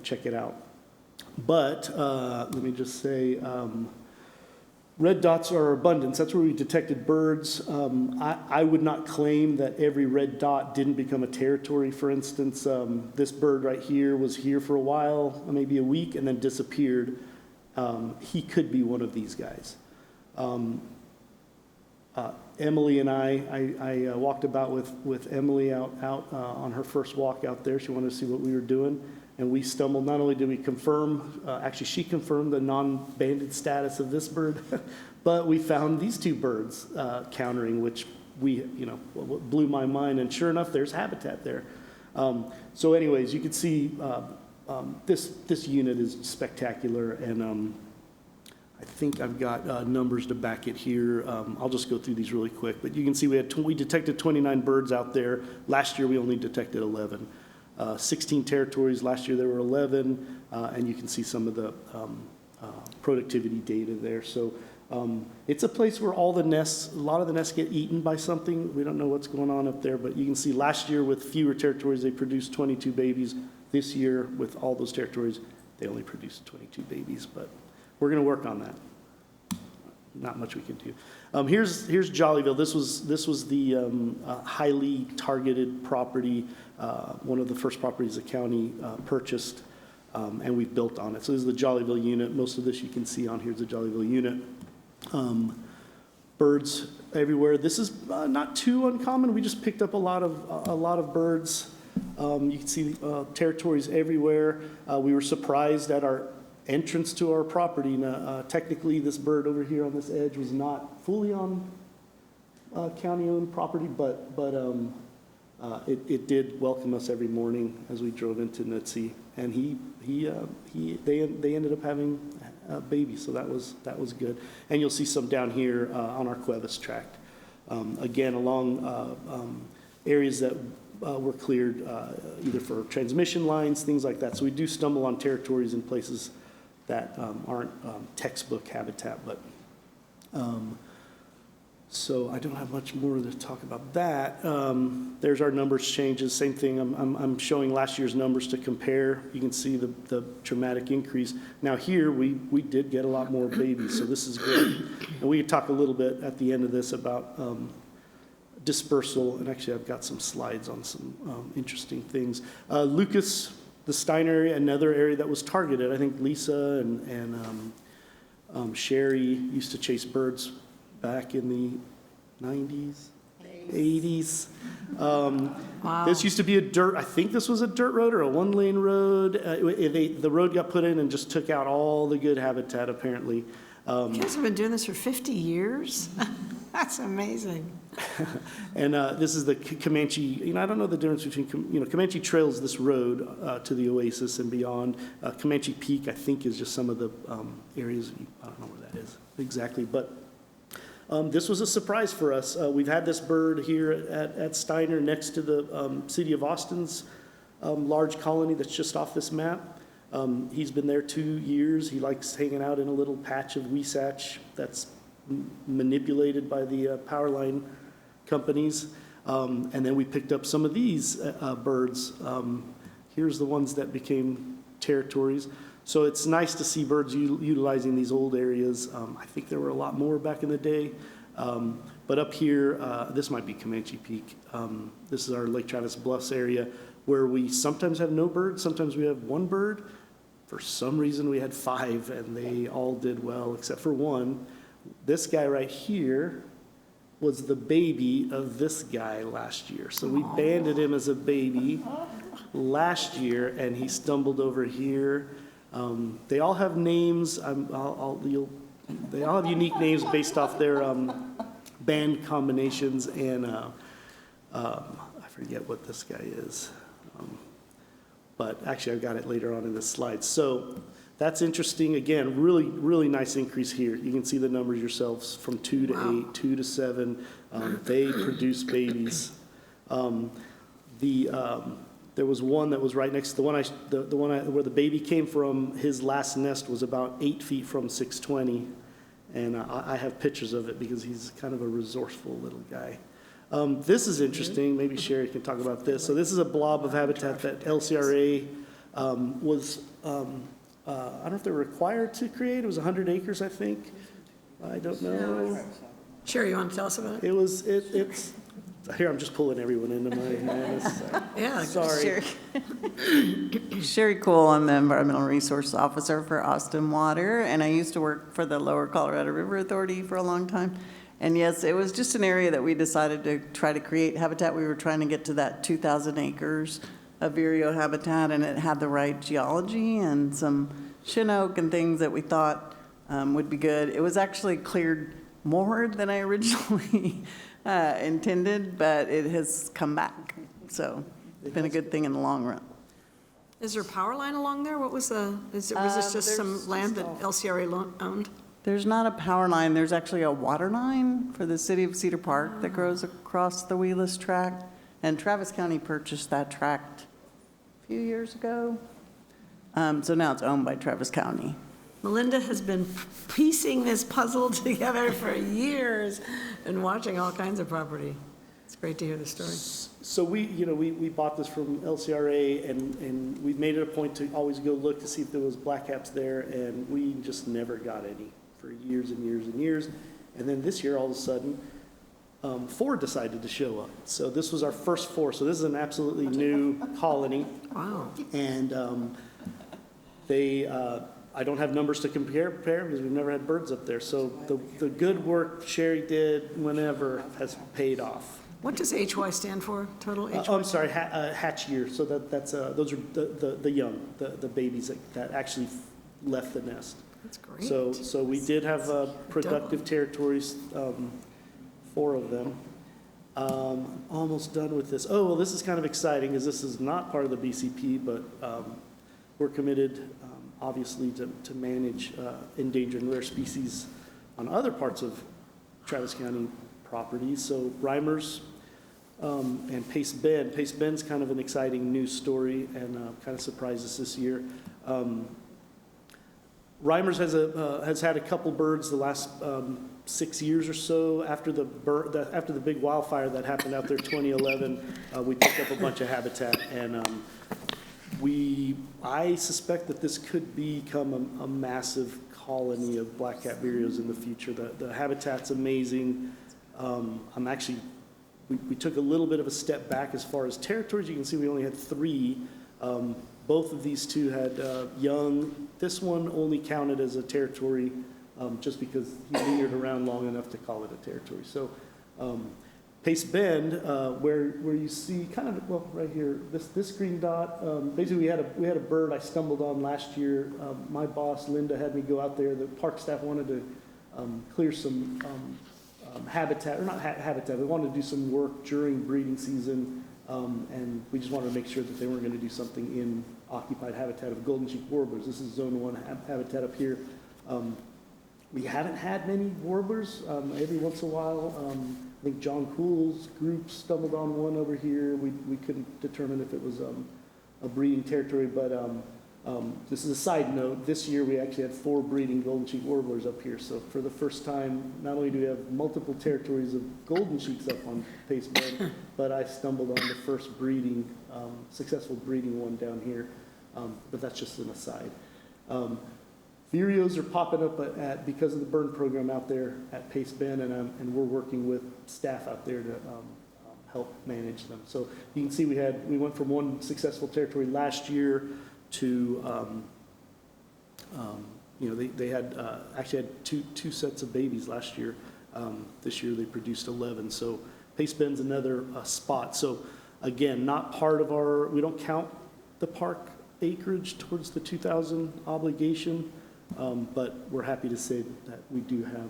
check it out. But let me just say, red dots are abundance. That's where we detected birds. I would not claim that every red dot didn't become a territory. For instance, this bird right here was here for a while, maybe a week, and then disappeared. He could be one of these guys. Emily and I walked about with Emily out on her first walk out there. She wanted to see what we were doing. And we stumbled, not only did we confirm, actually she confirmed the non-banded status of this bird, but we found these two birds countering, which blew my mind. And sure enough, there's habitat there. So anyways, you can see this unit is spectacular, and I think I've got numbers to back it here. I'll just go through these really quick, but you can see we detected 29 birds out there. Last year we only detected 11. 16 territories. Last year there were 11, and you can see some of the productivity data there. So it's a place where a lot of the nests get eaten by something. We don't know what's going on up there, but you can see last year with fewer territories, they produced 22 babies. This year, with all those territories, they only produced 22 babies, but we're going to work on that. Not much we can do. Here's Jollyville. This was the highly targeted property, one of the first properties the county purchased, and we've built on it. So this is the Jollyville unit. Most of this you can see on here is the Jollyville unit. Birds everywhere. This is not too uncommon. We just picked up a lot of birds You can see territories everywhere. We were surprised at our entrance to our property. Now, technically, this bird over here on this edge was not fully on county-owned property, but it did welcome us every morning as we drove into Nootsey. And they ended up having a baby, so that was good. And you'll see some down here on our Cuevas tract. Again, along areas that were cleared either for transmission lines, things like that. So we do stumble on territories in places that aren't textbook habitat, but so I don't have much more to talk about that. There's our numbers changes, same thing. I'm showing last year's numbers to compare. You can see the dramatic increase. Now here, we did get a lot more babies, so this is good. And we could talk a little bit at the end of this about dispersal, and actually I've got some slides on some interesting things. Lucas, the Stein area, another area that was targeted. I think Lisa and Sherry used to chase birds back in the 90s, 80s. Wow. This used to be I think this was a dirt road or a one-lane road. The road got put in and just took out all the good habitat, apparently. You guys have been doing this for 50 years? That's amazing. And this is the Comanche, I don't know the difference between, Comanche trails this road to the Oasis and beyond. Comanche Peak, I think, is just some of the areas, I don't know where that is exactly, but this was a surprise for us. We've had this bird here at Steiner next to the city of Austin's large colony that's just off this map. He's been there 2 years. He likes hanging out in a little patch of Weisach that's manipulated by the power line companies. And then we picked up some of these birds. Here's the ones that became territories. So it's nice to see birds utilizing these old areas. I think there were a lot more back in the day. But up here, this might be Comanche Peak. This is our Lake Travis Bluffs area where we sometimes have no birds, sometimes we have one bird. For some reason, we had 5, and they all did well except for one. This guy right here was the baby of this guy last year. So we banded him as a baby last year, and he stumbled over here. They all have names. They all have unique names based off their band combinations, and I forget what this guy is. But actually, I've got it later on in this slide. So that's interesting. Again, really, really nice increase here. You can see the numbers yourselves from 2 to 8, 2 to 7. They produce babies. There was one that was right next to the one where the baby came from. His last nest was about 8 feet from 620, and I have pictures of it because he's kind of a resourceful little guy. This is interesting. Maybe Sherry can talk about this. So this is a blob of habitat that LCRA was, I don't know if they're required to create. It was 100 acres, I think. I don't know. Sherry, you want to tell us about it? It's, here, I'm just pulling everyone into my hands. Yeah. Sorry. Sherry Cole, I'm the Environmental Resource Officer for Austin Water, and I used to work for the Lower Colorado River Authority for a long time. And yes, it was just an area that we decided to try to create habitat. We were trying to get to that 2,000 acres of vireo habitat, and it had the right geology and some chinook and things that we thought would be good. It was actually cleared more than I originally intended, but it has come back. So it's been a good thing in the long run. Is there a power line along there? What was was this just some land that LCRA owned? There's not a power line. There's actually a water line for the city of Cedar Park that goes across the Wheeless tract. And Travis County purchased that tract a few years ago. So now it's owned by Travis County. Melinda has been piecing this puzzle together for years and watching all kinds of property. It's great to hear the story. So we bought this from LCRA, and we made it a point to always go look to see if there was blackcaps there, and we just never got any for years and years and years. And then this year, all of a sudden, 4 decided to show up. So this was our first 4. So this is an absolutely new colony. Wow. And I don't have numbers to compare because we've never had birds up there. So the good work Sherry did whenever has paid off. What does HY stand for, total HY? Oh, I'm sorry, hatch year, so those are the young, the babies that actually left the nest. That's great. So we did have productive territories, 4 of them. Almost done with this. Oh, well, this is kind of exciting, because this is not part of the BCP, but we're committed, obviously, to manage endangered and rare species on other parts of Travis County properties. So Reimers and Pace Bend. Pace Bend's kind of an exciting news story and kind of surprised us this year. Reimers has had a couple birds the last 6 years or so. After the big wildfire that happened out there 2011, we picked up a bunch of habitat, and I suspect that this could become a massive colony of black-cap vireos in the future. The habitat's amazing. We took a little bit of a step back as far as territories. You can see we only had 3. Both of these 2 had young. This one only counted as a territory just because he lingered around long enough to call it a territory. So Pace Bend, where you see kind of, well, right here, this green dot, basically we had a bird I stumbled on last year. My boss, Linda, had me go out there. The park staff wanted to clear some habitat, or not habitat, we wanted to do some work during breeding season, and we just wanted to make sure that they weren't going to do something in occupied habitat of golden cheek warblers. This is zone 1 habitat up here. We haven't had many warblers. Every once in a while, I think John Cool's group stumbled on one over here. We couldn't determine if it was a breeding territory, but this is a side note. This year we actually had 4 breeding golden cheek warblers up here. So for the first time, not only do we have multiple territories of golden cheeks up on Pace Bend, but I stumbled on the first successful breeding one down here. But that's just an aside. Vireos are popping up because of the burn program out there at Pace Bend, and we're working with staff out there to help manage them. So you can see we went from 1 successful territory last year to, they had actually had two sets of babies last year. This year they produced 11. So Pace Bend's another spot. So again, not part of we don't count the park acreage towards the 2,000 obligation, but we're happy to say that we do have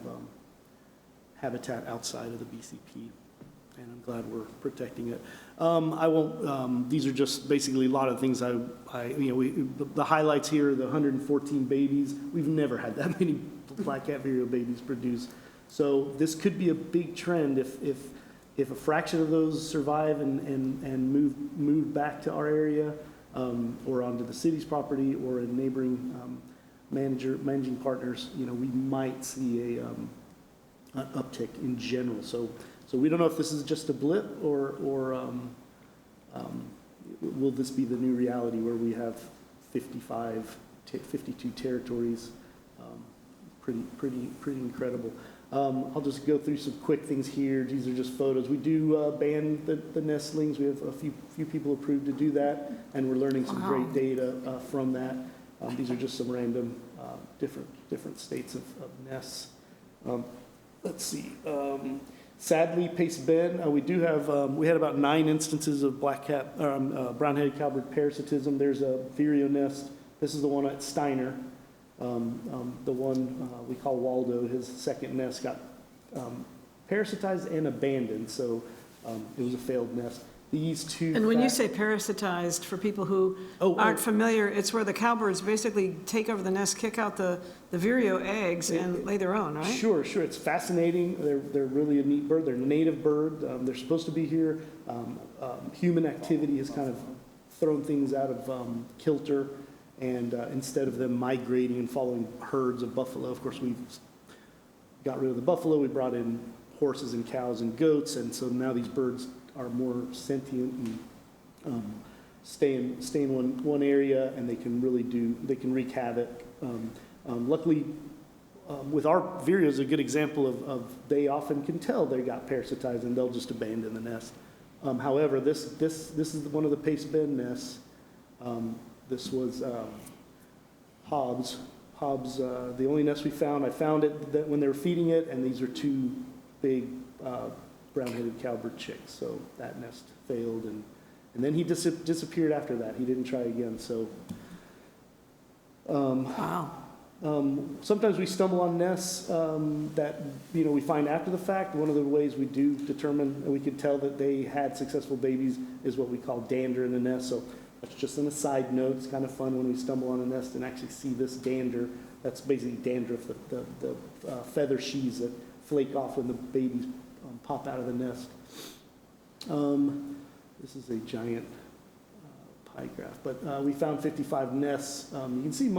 habitat outside of the BCP. And I'm glad we're protecting it. I won't. These are just basically a lot of things. The highlights here are the 114 babies. We've never had that many black-cap vireo babies produced. So this could be a big trend if a fraction of those survive and move back to our area, or onto the city's property or in neighboring managing partners. We might see an uptick in general. So we don't know if this is just a blip or will this be the new reality where we have 52 territories. Pretty incredible. I'll just go through some quick things here. These are just photos. We do ban the nestlings. We have a few people approved to do that, and we're learning some great data from that. These are just some random different states of nests. Let's see. Sadly, Pace Bend, we had about 9 instances of brown-headed cowbird parasitism. There's a vireo nest. This is the one at Steiner. The one we call Waldo, his second nest got parasitized and abandoned, so it was a failed nest. These 2. And when you say parasitized, for people who aren't familiar, it's where the cowbirds basically take over the nest, kick out the vireo eggs, and lay their own, right? Sure. It's fascinating. They're really a neat bird. They're a native bird. They're supposed to be here. Human activity has kind of thrown things out of kilter, and instead of them migrating and following herds of buffalo, of course, we got rid of the buffalo. We brought in horses and cows and goats, and so now these birds are more sentient and stay in one area, and they can wreak havoc. Luckily, with our vireos, a good example of they often can tell they got parasitized and they'll just abandon the nest. However, this is one of the Pace Bend nests. This was Hobbs. The only nest we found. I found it when they were feeding it, and these are 2 big brown-headed cowbird chicks. So that nest failed, and then he disappeared after that. He didn't try again, so. Wow. Sometimes we stumble on nests that, we find after the fact. One of the ways we do determine, and we can tell that they had successful babies, is what we call dander in the nest. So that's just an aside note. It's kind of fun when we stumble on a nest and actually see this dander. That's basically dandruff, the feather sheaths that flake off when the babies pop out of the nest. This is a giant pie graph, but we found 55 nests. You can see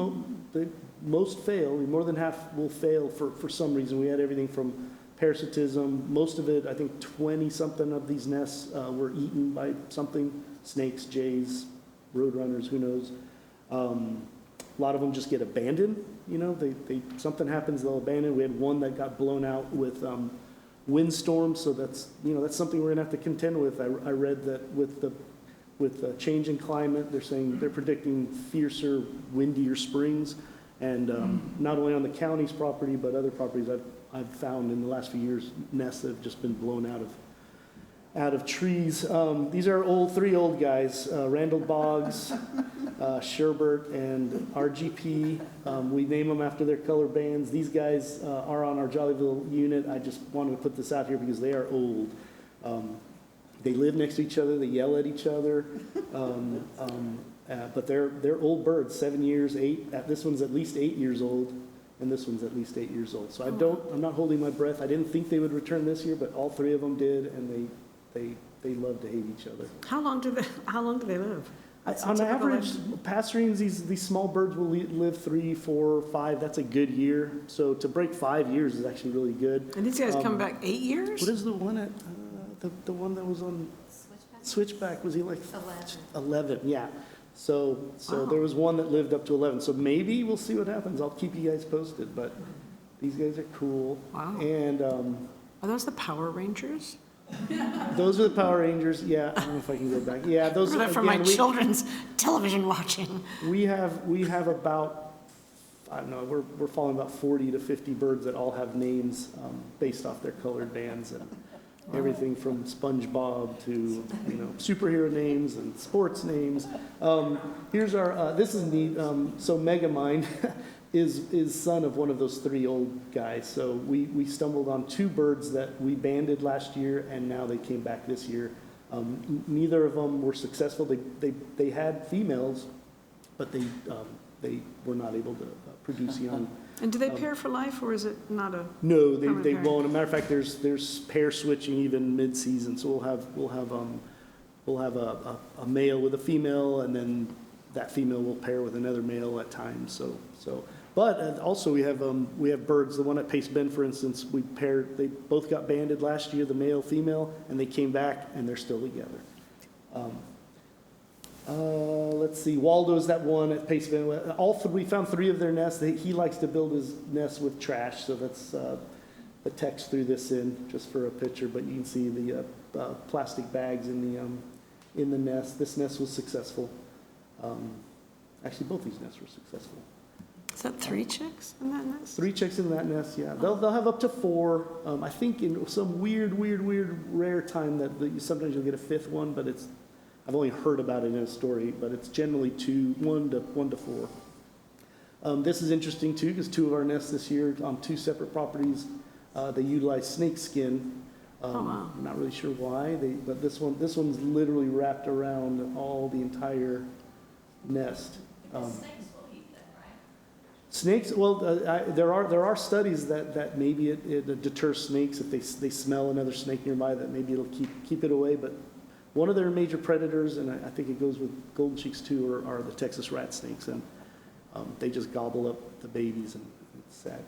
most fail. More than half will fail for some reason. We had everything from parasitism. Most of it, I think 20-something of these nests were eaten by something, snakes, jays, roadrunners, who knows. A lot of them just get abandoned. Something happens, they'll abandon. We had one that got blown out with windstorms, so that's something we're gonna have to contend with. I read that with the change in climate, they're predicting fiercer, windier springs, and not only on the county's property, but other properties I've found in the last few years, nests that have just been blown out of trees. These are three old guys, Randall Boggs, Sherbert, and RGP. We name them after their color bands. These guys are on our Jollyville unit. I just wanted to put this out here because they are old. They live next to each other. They yell at each other. But they're old birds, 7 years, 8. This one's at least 8 years old, and this one's at least 8 years old. So I'm not holding my breath. I didn't think they would return this year, but all three of them did, and they love to hate each other. How long do they live? On average, passerines, these small birds will live 3, 4, 5. That's a good year. So to break 5 years is actually really good. And these guys come back 8 years? What is the one at the one that was on Switchback? Was he like 11? Yeah. So there was one that lived up to 11. So maybe we'll see what happens. I'll keep you guys posted. But these guys are cool. Wow. And Are those the Power Rangers? those are the Power Rangers. Yeah, I don't know if I can go back. Yeah, those Remember that from my children's television watching. We have about, I don't know, we're following about 40 to 50 birds that all have names based off their colored bands, and everything from SpongeBob to superhero names and sports names. Here's our this is neat. So Megamind is son of one of those three old guys. So we stumbled on 2 birds that we banded last year, and now they came back this year. Neither of them were successful. They had females, but they were not able to produce young. And do they pair for life, or is it not a? No, they permanent pair? won't. As a matter of fact, there's pair switching even mid-season. So we'll have a male with a female, and then that female will pair with another male at times. But also we have birds. The one at Pace Bend, for instance, they both got banded last year, the male, female, and they came back and they're still together. Let's see, Waldo's that one at Pace Bend. We found 3 of their nests. He likes to build his nest with trash, so that's the text threw this in just for a picture. But you can see the plastic bags in the nest. This nest was successful. Actually, both these nests were successful. Is that 3 chicks in that nest? 3 chicks in that nest, yeah. They'll have up to 4. I think in some weird, rare time that sometimes you'll get a 5th one, but I've only heard about it in a story, but it's generally 1 to 4. This is interesting too, because 2 of our nests this year on 2 separate properties, they utilize snake skin. Wow. I'm not really sure why, but this one's literally wrapped around the entire nest. Snakes, well, there are studies that maybe it deters snakes if they smell another snake nearby, that maybe it'll keep it away. But one of their major predators, and I think it goes with golden cheeks too, are the Texas rat snakes, and they just gobble up the babies, and it's sad.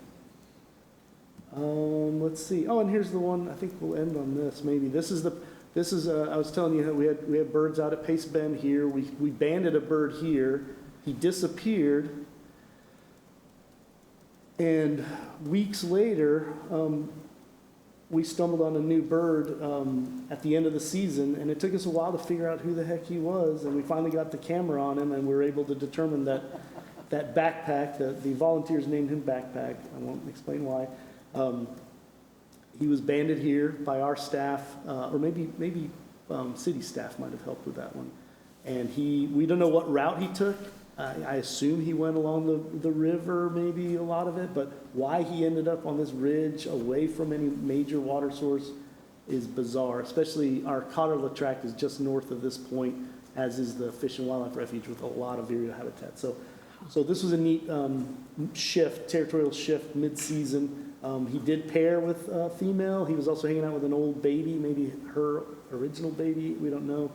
Let's see. Oh, and here's the one. I think we'll end on this. Maybe this is I was telling you how we had birds out at Pace Bend here. We banded a bird here. He disappeared. And weeks later, we stumbled on a new bird at the end of the season, and it took us a while to figure out who the heck he was, and we finally got the camera on him, and we were able to determine that backpack, the volunteers named him Backpack, I won't explain why, He was banded here by our staff, or maybe city staff might have helped with that one. And we don't know what route he took. I assume he went along the river, maybe a lot of it, but why he ended up on this ridge away from any major water source is bizarre, especially our Cotterla tract is just north of this point, as is the Fish and Wildlife Refuge with a lot of vireo habitat. So this was a neat territorial shift mid-season. He did pair with a female. He was also hanging out with an old baby, maybe her original baby, we don't know.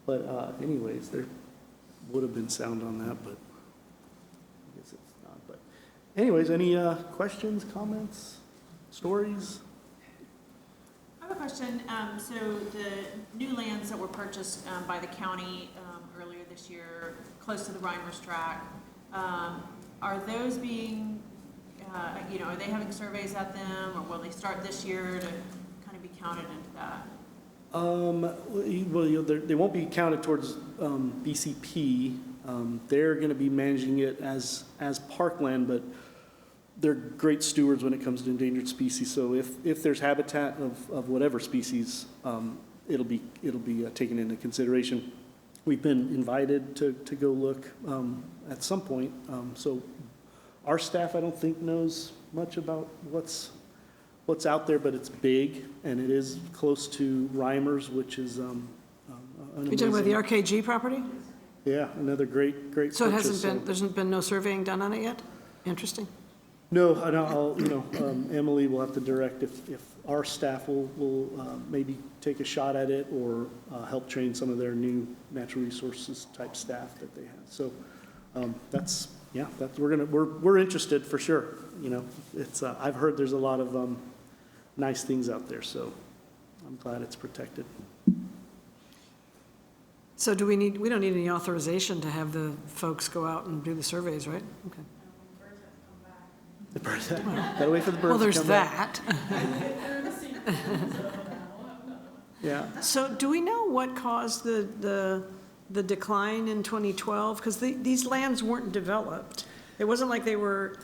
But anyways, there would have been sound on that, but I guess it's not. But anyways, any questions, comments, stories? I have a question. So the new lands that were purchased by the county earlier this year, close to the Reimers track, are those being, are they having surveys at them, or will they start this year to kind of be counted into that? Well, they won't be counted towards BCP. They're going to be managing it as parkland, but they're great stewards when it comes to endangered species. So if there's habitat of whatever species, it'll be taken into consideration. We've been invited to go look at some point. So our staff, I don't think, knows much about what's out there, but it's big, and it is close to Reimers, which is You're talking about the RKG property? Yeah, another great So it purchase. there's been no surveying done on it yet? Interesting. No, and Emily will have to direct if our staff will maybe take a shot at it or help train some of their new natural resources type staff that they have. So we're interested for sure. It's I've heard there's a lot of nice things out there, so I'm glad it's protected. So we don't need any authorization to have the folks go out and do the surveys, right? Okay. The birds, gotta wait for the birds Well, there's to come back. that. Yeah. So do we know what caused the decline in 2012? Because these lands weren't developed. It wasn't like they were,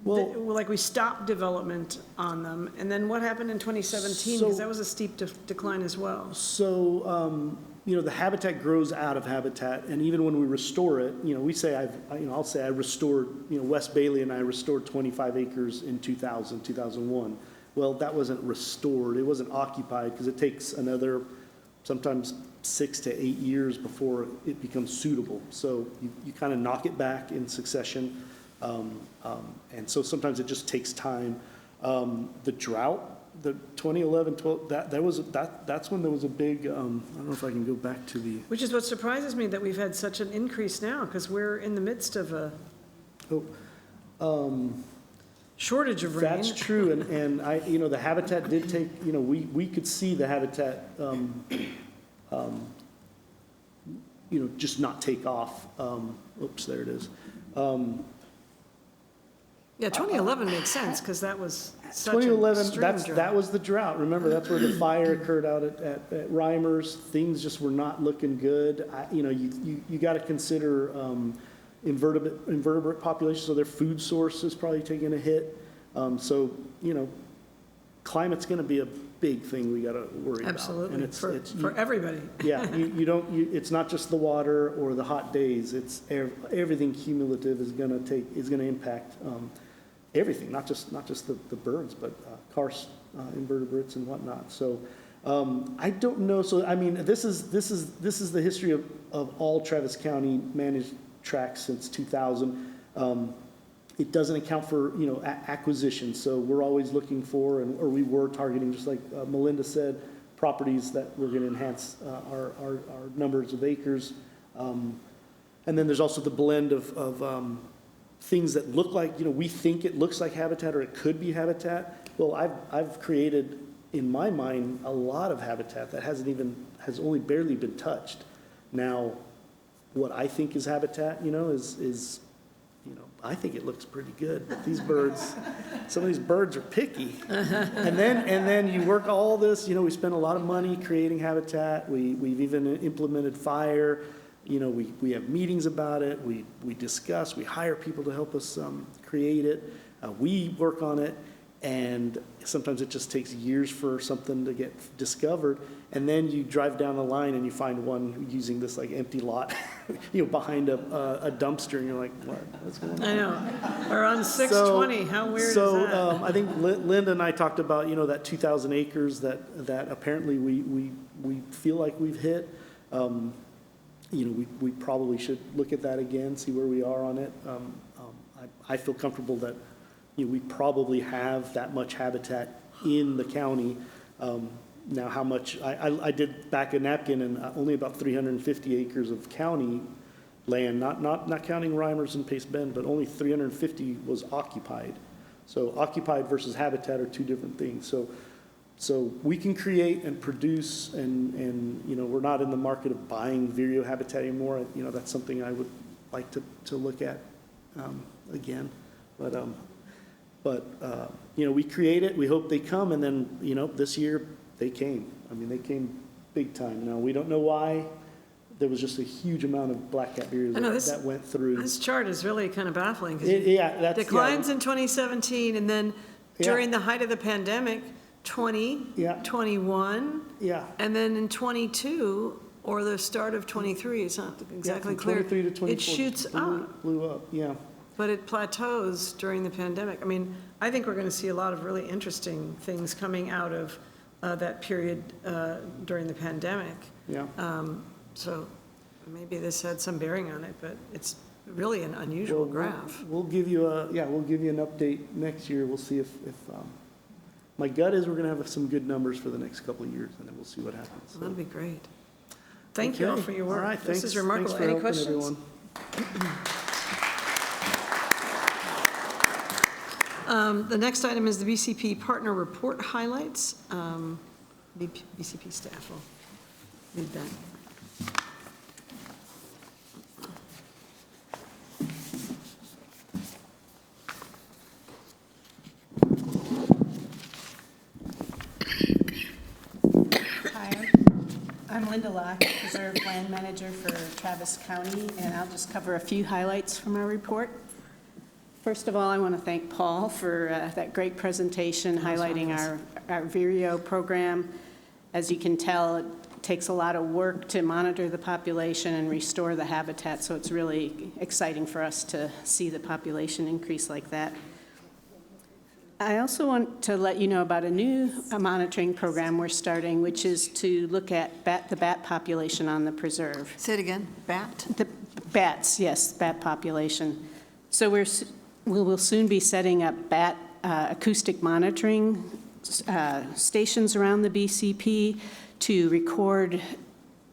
like we stopped development on them. And then what happened in 2017? Because that was a steep decline as well. So, the habitat grows out of habitat, and even when we restore it, I'll say I restored, West Bailey and I restored 25 acres in 2001. Well, that wasn't restored, it wasn't occupied, because it takes another, sometimes 6 to 8 years before it becomes suitable. So you kind of knock it back in succession, and so sometimes it just takes time. The drought, the 2011, 12, that's when there was a big, I don't know if I can go back to the. Which is what surprises me, that we've had such an increase now, because we're in the midst of a shortage of rain. That's true, and the habitat did take, we could see the habitat, just not take off. Oops, there it is. Yeah, 2011 makes sense, because that was such an 2011, extreme drought. that was the drought. Remember, that's where the fire occurred out at Reimers. Things just were not looking good. You got to consider invertebrate populations, so their food source is probably taking a hit. Climate's going to be a big thing we got to worry Absolutely, about. for everybody. Yeah, it's not just the water or the hot days. It's everything cumulative is going to impact everything, not just the birds, but karst invertebrates and whatnot. So I don't know. So I mean, this is the history of all Travis County managed tracts since 2000. It doesn't account for acquisition. So we're always looking for, or we were targeting, just like Melinda said, properties that were going to enhance our numbers of acres. And then there's also the blend of things that look like, we think it looks like habitat or it could be habitat. Well, I've created, in my mind, a lot of habitat that has only barely been touched. Now, what I think is habitat, is I think it looks pretty good, but these birds, some of these birds are picky. And then you work all this, we spend a lot of money creating habitat. We've even implemented fire. We have meetings about it. We discuss, we hire people to help us create it. We work on it. and sometimes it just takes years for something to get discovered. And then you drive down the line and you find one using this like empty lot, behind a dumpster, and you're like, what's going on? I know. Or on 620, how weird is that? So I think Linda and I talked about, that 2,000 acres that apparently we feel like we've hit. We probably should look at that again, see where we are on it. I feel comfortable that, we probably have that much habitat in the county. Now, how much, I did back a napkin, and only about 350 acres of county land, not counting Reimers and Pace Bend, but only 350 was occupied. So occupied versus habitat are two different things. So we can create and produce, and we're not in the market of buying vireo habitat anymore. That's something I would like to look at again. But we create it, we hope they come, and then, this year, they came. They came big time. Now, we don't know why. There was just a huge amount of black cat vireos that went through. This chart is really kind of baffling. 'Cause declines in 2017, and then during the height of the pandemic, 20, 21, and then in 22, or the start of 23, it's not exactly from clear. 23 to 24, it shoots up. Blew up, yeah. But it plateaus during the pandemic. I think we're going to see a lot of really interesting things coming out of that period during the pandemic. Yeah. So maybe this had some bearing on it, but it's really an unusual graph. We'll give you an update next year. We'll see if my gut is we're going to have some good numbers for the next couple of years, and then we'll see what happens. Well, that'd be great. Thank you all for your work. All right, This is remarkable. Thanks for Any helping, questions? everyone. The next item is the BCP Partner Report highlights. BCP staff will read that. Hi, I'm Linda Locke, Preserve Land Manager for Travis County, and I'll just cover a few highlights from our report. First of all, I want to thank Paul for that great presentation highlighting our vireo program. As you can tell, it takes a lot of work to monitor the population and restore the habitat, so it's really exciting for us to see the population increase like that. I also want to let you know about a new monitoring program we're starting, which is to look at the bat population on the preserve. Say it again, bat? The bats, yes, bat population. So we will soon be setting up bat acoustic monitoring stations around the BCP to record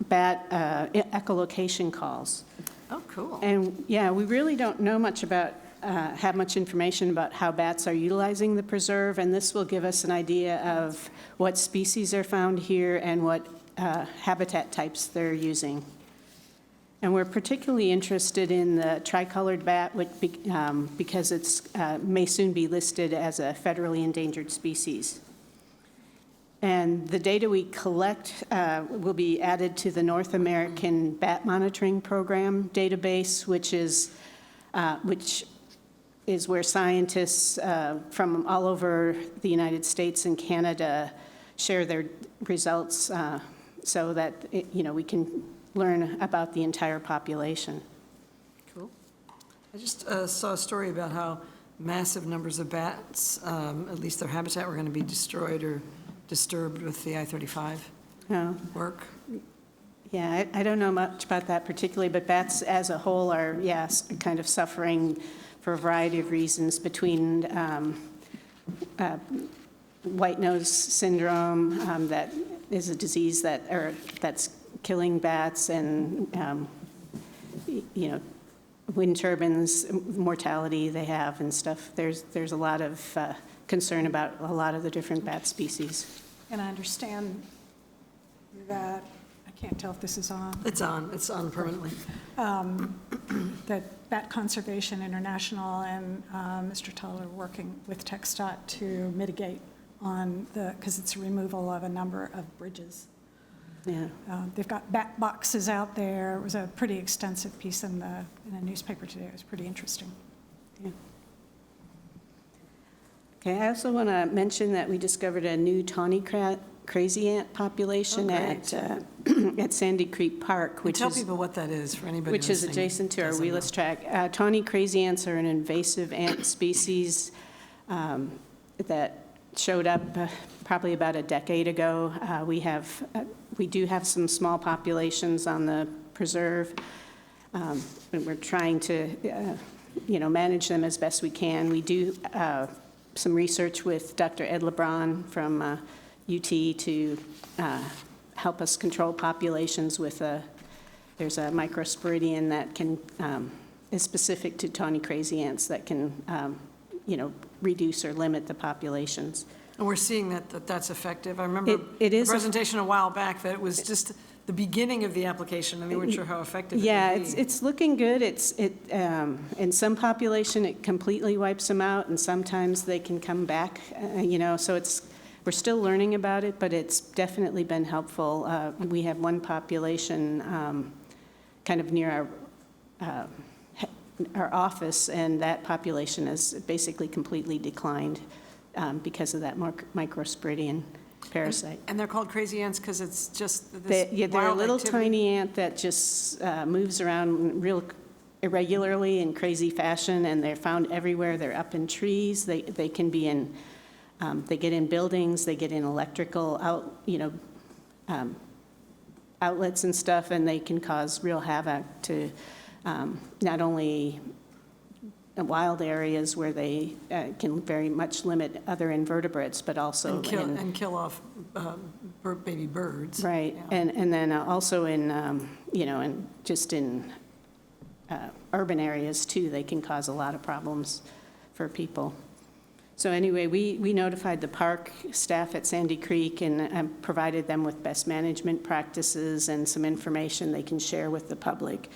bat echolocation calls. Oh, cool. And yeah, we really don't know much about, have much information about how bats are utilizing the preserve, and this will give us an idea of what species are found here and what habitat types they're using. And we're particularly interested in the tricolored bat because it's may soon be listed as a federally endangered species. And the data we collect will be added to the North American Bat Monitoring Program database, which is where scientists from all over the United States and Canada share their results so that we can learn about the entire population. Cool. I just saw a story about how massive numbers of bats, at least their habitat, were going to be destroyed or disturbed with the I-35 work. Yeah, I don't know much about that particularly, but bats as a whole are, yes, kind of suffering for a variety of reasons between white nose syndrome, that is a disease that's killing bats, and wind turbines, mortality they have and stuff. There's a lot of concern about a lot of the different bat species. And I understand that, I can't tell if this is on, It's on permanently. that Bat Conservation International and Mr. Tull are working with TxDOT to mitigate on because it's a removal of a number of bridges. Yeah. They've got bat boxes out there. It was a pretty extensive piece in a newspaper today. It was pretty interesting. Yeah. Okay, I also want to mention that we discovered a new tawny crazy ant population great. at Sandy Creek Park, which Tell is people what that is for anybody which is listening adjacent to our doesn't know. Wheelers Track. Tawny crazy ants are an invasive ant species that showed up probably about a decade ago. We do have some small populations on the preserve, and we're trying to, manage them as best we can. We do some research with Dr. Ed LeBron from UT to help us control populations with there's a microsporidian that is specific to tawny crazy ants that can, reduce or limit the populations. And we're seeing that's effective. I remember It a is presentation a while back that it was just the beginning of the application, and they weren't sure how effective Yeah, it would be. it's looking good. In some population, it completely wipes them out, and sometimes they can come back, so we're still learning about it, but it's definitely been helpful. We have one population kind of near our office, and that population has basically completely declined because of that microsporidian parasite. And they're called crazy ants because it's just this They're a wild little activity? tiny ant that just moves around real irregularly in crazy fashion, and they're found everywhere. They're up in trees. They can be in, they get in buildings, they get in electrical outlets and stuff, and they can cause real havoc to not only wild areas where they can very much limit other invertebrates, but also And kill off baby birds. right, Yeah. and then also in, urban areas too, they can cause a lot of problems for people. So anyway, we notified the park staff at Sandy Creek and provided them with best management practices and some information they can share with the public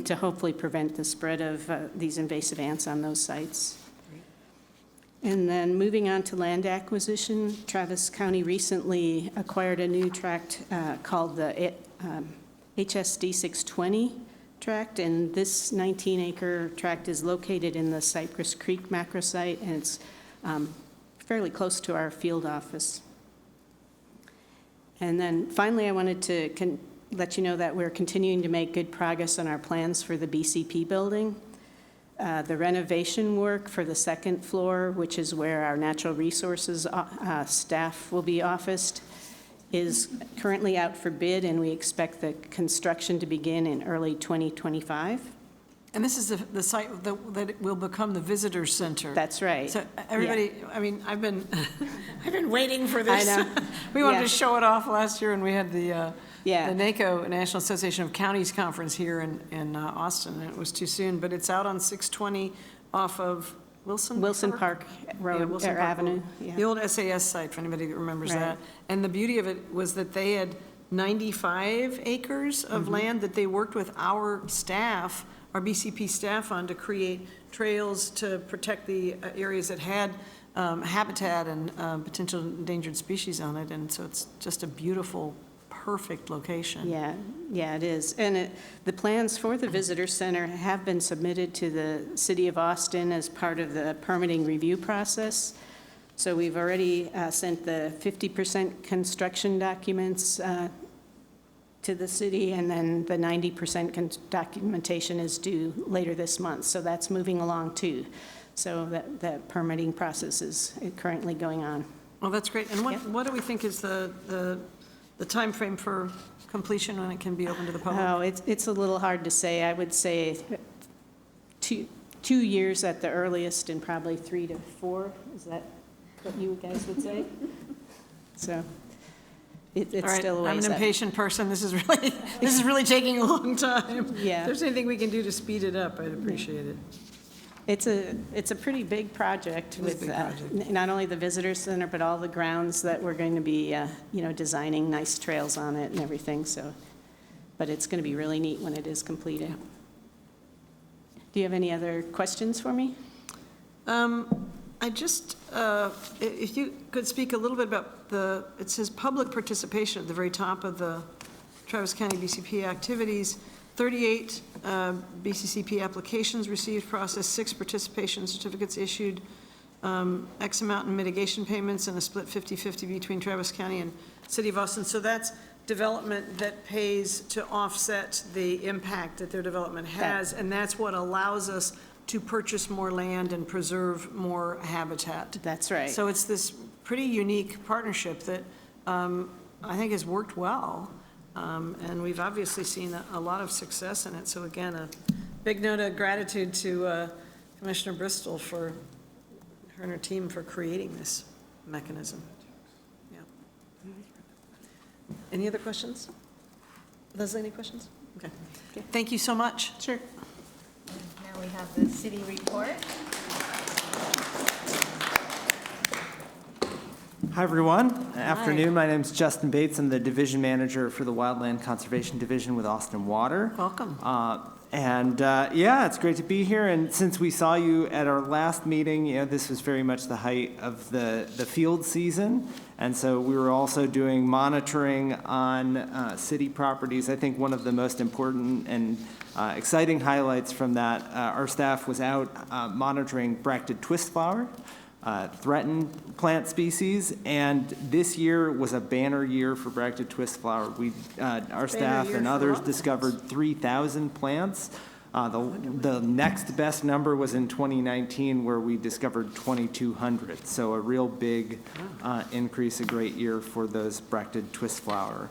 to hopefully prevent the spread of these invasive ants on those sites. And then moving on to land acquisition, Travis County recently acquired a new tract called the HSD 620 tract, and this 19-acre tract is located in the Cypress Creek macrosite, and it's fairly close to our field office. And then finally, I wanted to let you know that we're continuing to make good progress on our plans for the BCP building. The renovation work for the second floor, which is where our natural resources staff will be officed, is currently out for bid, and we expect the construction to begin in early 2025. And this is the site that will become the visitor center. That's right. So everybody, I mean, I've been waiting for this. I know. We wanted Yeah. to show it off last year, and we had the Yeah. NACO, National Association of Counties Conference here in Austin, and it was too soon, but it's out on 620 off of Wilson Park Road, Yeah, Wilson or Park Avenue. Road. Yeah. The old SAS site, for anybody that remembers Right. that. And the beauty of it was that they had 95 acres of land that they worked with our staff, our BCP staff on, to create trails to protect the areas that had habitat and potential endangered species on it. And so it's just a beautiful, perfect location. Yeah, it is. And the plans for the visitor center have been submitted to the City of Austin as part of the permitting review process. So we've already sent the 50% construction documents to the city, and then the 90% documentation is due later this month. So that's moving along too. So that permitting process is currently going on. Well, that's great. And what do we think is the timeframe for completion when it can be open to the public? Oh, it's a little hard to say. I would say 2 years at the earliest, and probably 3 to 4. Is that what you guys would say? So it's All right, still a ways I'm an up. impatient person. This is really taking a long time. Yeah. If there's anything we can do to speed it up, I'd appreciate it. It's a pretty big project It is a with big project. not only the visitor center, but all the grounds that we're going to be, designing nice trails on it and everything, so. But it's going to be really neat when it is completed. Do you have any other questions for me? I just, if you could speak a little bit about it says public participation at the very top of the Travis County BCP activities. 38 BCCP applications received, processed, 6 participation certificates issued. X amount in mitigation payments and a split 50/50 between Travis County and City of Austin. So that's development that pays to offset the impact that their development has, and that's what allows us to purchase more land and preserve more habitat. That's right. So it's this pretty unique partnership that I think has worked well, and we've obviously seen a lot of success in it. So again, a big note of gratitude to Commissioner Bristol for her and her team for creating this mechanism. Yeah. Any other questions? Leslie, any questions? Okay. Thank you so much. Sure. Now we have the city report. Hi, everyone. Afternoon. My name is Justin Bates. I'm the division manager for the Wildland Conservation Division with Austin Water. Welcome. Yeah, it's great to be here. And since we saw you at our last meeting, this was very much the height of the field season. And so we were also doing monitoring on city properties. I think one of the most important and exciting highlights from that, our staff was out monitoring bracted twistflower, threatened plant species, and this year was a banner year for bracted twistflower. Our staff and others discovered 3,000 plants. The next best number was in 2019, where we discovered 2,200. So a real big increase, a great year for those bracted twistflower.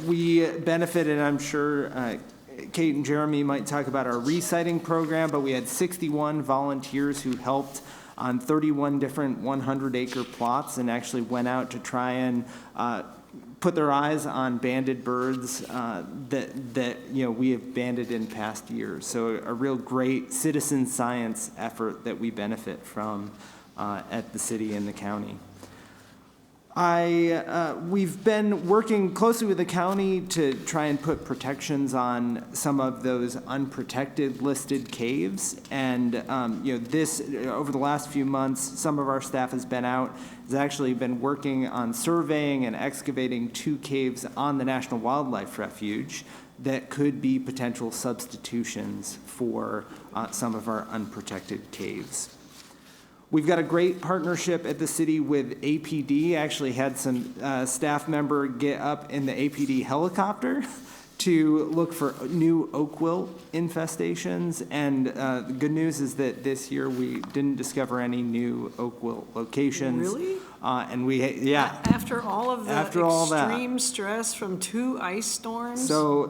We benefited, I'm sure, Kate and Jeremy might talk about our resiting program, but we had 61 volunteers who helped on 31 different 100-acre plots and actually went out to try and put their eyes on banded birds that we have banded in past years. So a real great citizen science effort that we benefit from at the city and the county. We've been working closely with the county to try and put protections on some of those unprotected listed caves. And, over the last few months, some of our staff has actually been working on surveying and excavating 2 caves on the National Wildlife Refuge that could be potential substitutions for some of our unprotected caves. We've got a great partnership at the city with APD. I actually had some staff member get up in the APD helicopter to look for new oak wilt infestations. And the good news is that this year we didn't discover any new oak wilt locations. Really? After all of the extreme stress from 2 ice storms? No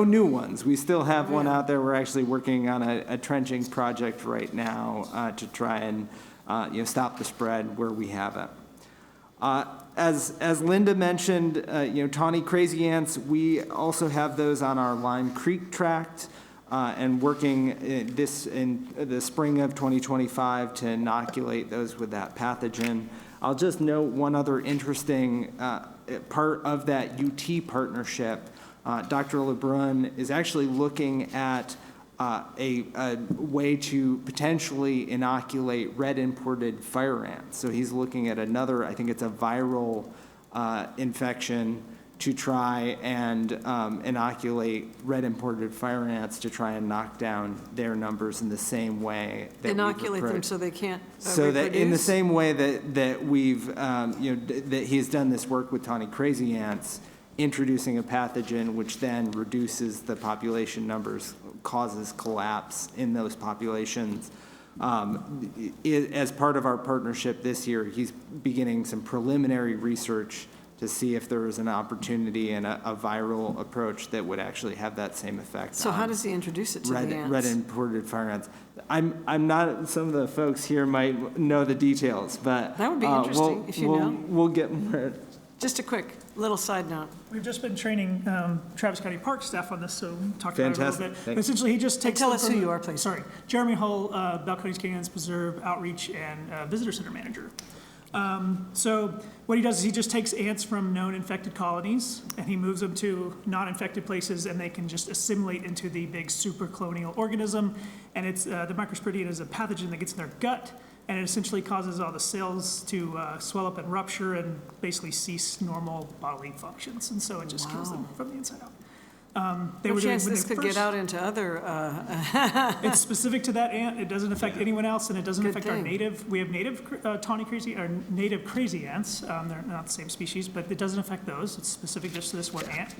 new ones. We still have one out there. We're actually working on a trenching project right now to try and stop the spread where we have it. As Linda mentioned, tawny crazy ants, we also have those on our Lime Creek tract. And working in the spring of 2025 to inoculate those with that pathogen. I'll just note one other interesting part of that UT partnership. Dr. LeBrun is actually looking at a way to potentially inoculate red imported fire ants. So he's looking at another, I think it's a viral infection, to try and inoculate red imported fire ants to try and knock down their numbers in the same way that inoculate them so they can't so reproduce? That in the same way that we've that he's done this work with tawny crazy ants, introducing a pathogen which then reduces the population numbers, causes collapse in those populations. As part of our partnership this year, he's beginning some preliminary research to see if there is an opportunity and a viral approach that would actually have that same effect. So how does he introduce it to the ants? Red imported fire ants. I'm not, some of the folks here might know the details, but. That would be interesting if you know. We'll get more. Just a quick little side note. We've just been training Travis County Park staff on this, so talked about it a little bit. Thanks. Essentially, he just takes. Tell us who you are, please. Sorry, Jeremy Hull, Balcones Canyons Preserve Outreach and Visitor Center Manager. So what he does is he just takes ants from known infected colonies and he moves them to non-infected places, and they can just assimilate into the big super colonial organism. And it's the Microsporidium is a pathogen that gets in their gut, and it essentially causes all the cells to swell up and rupture and basically cease normal bodily functions. And so it just kills them from the inside out. They No were doing- chance when this they could get first- out into other, It's specific to that ant. It doesn't affect anyone else, and it doesn't Good affect our thing. native. We have native tawny crazy, or native crazy ants. They're not the same species, but it doesn't affect those. It's specific just to this one ant.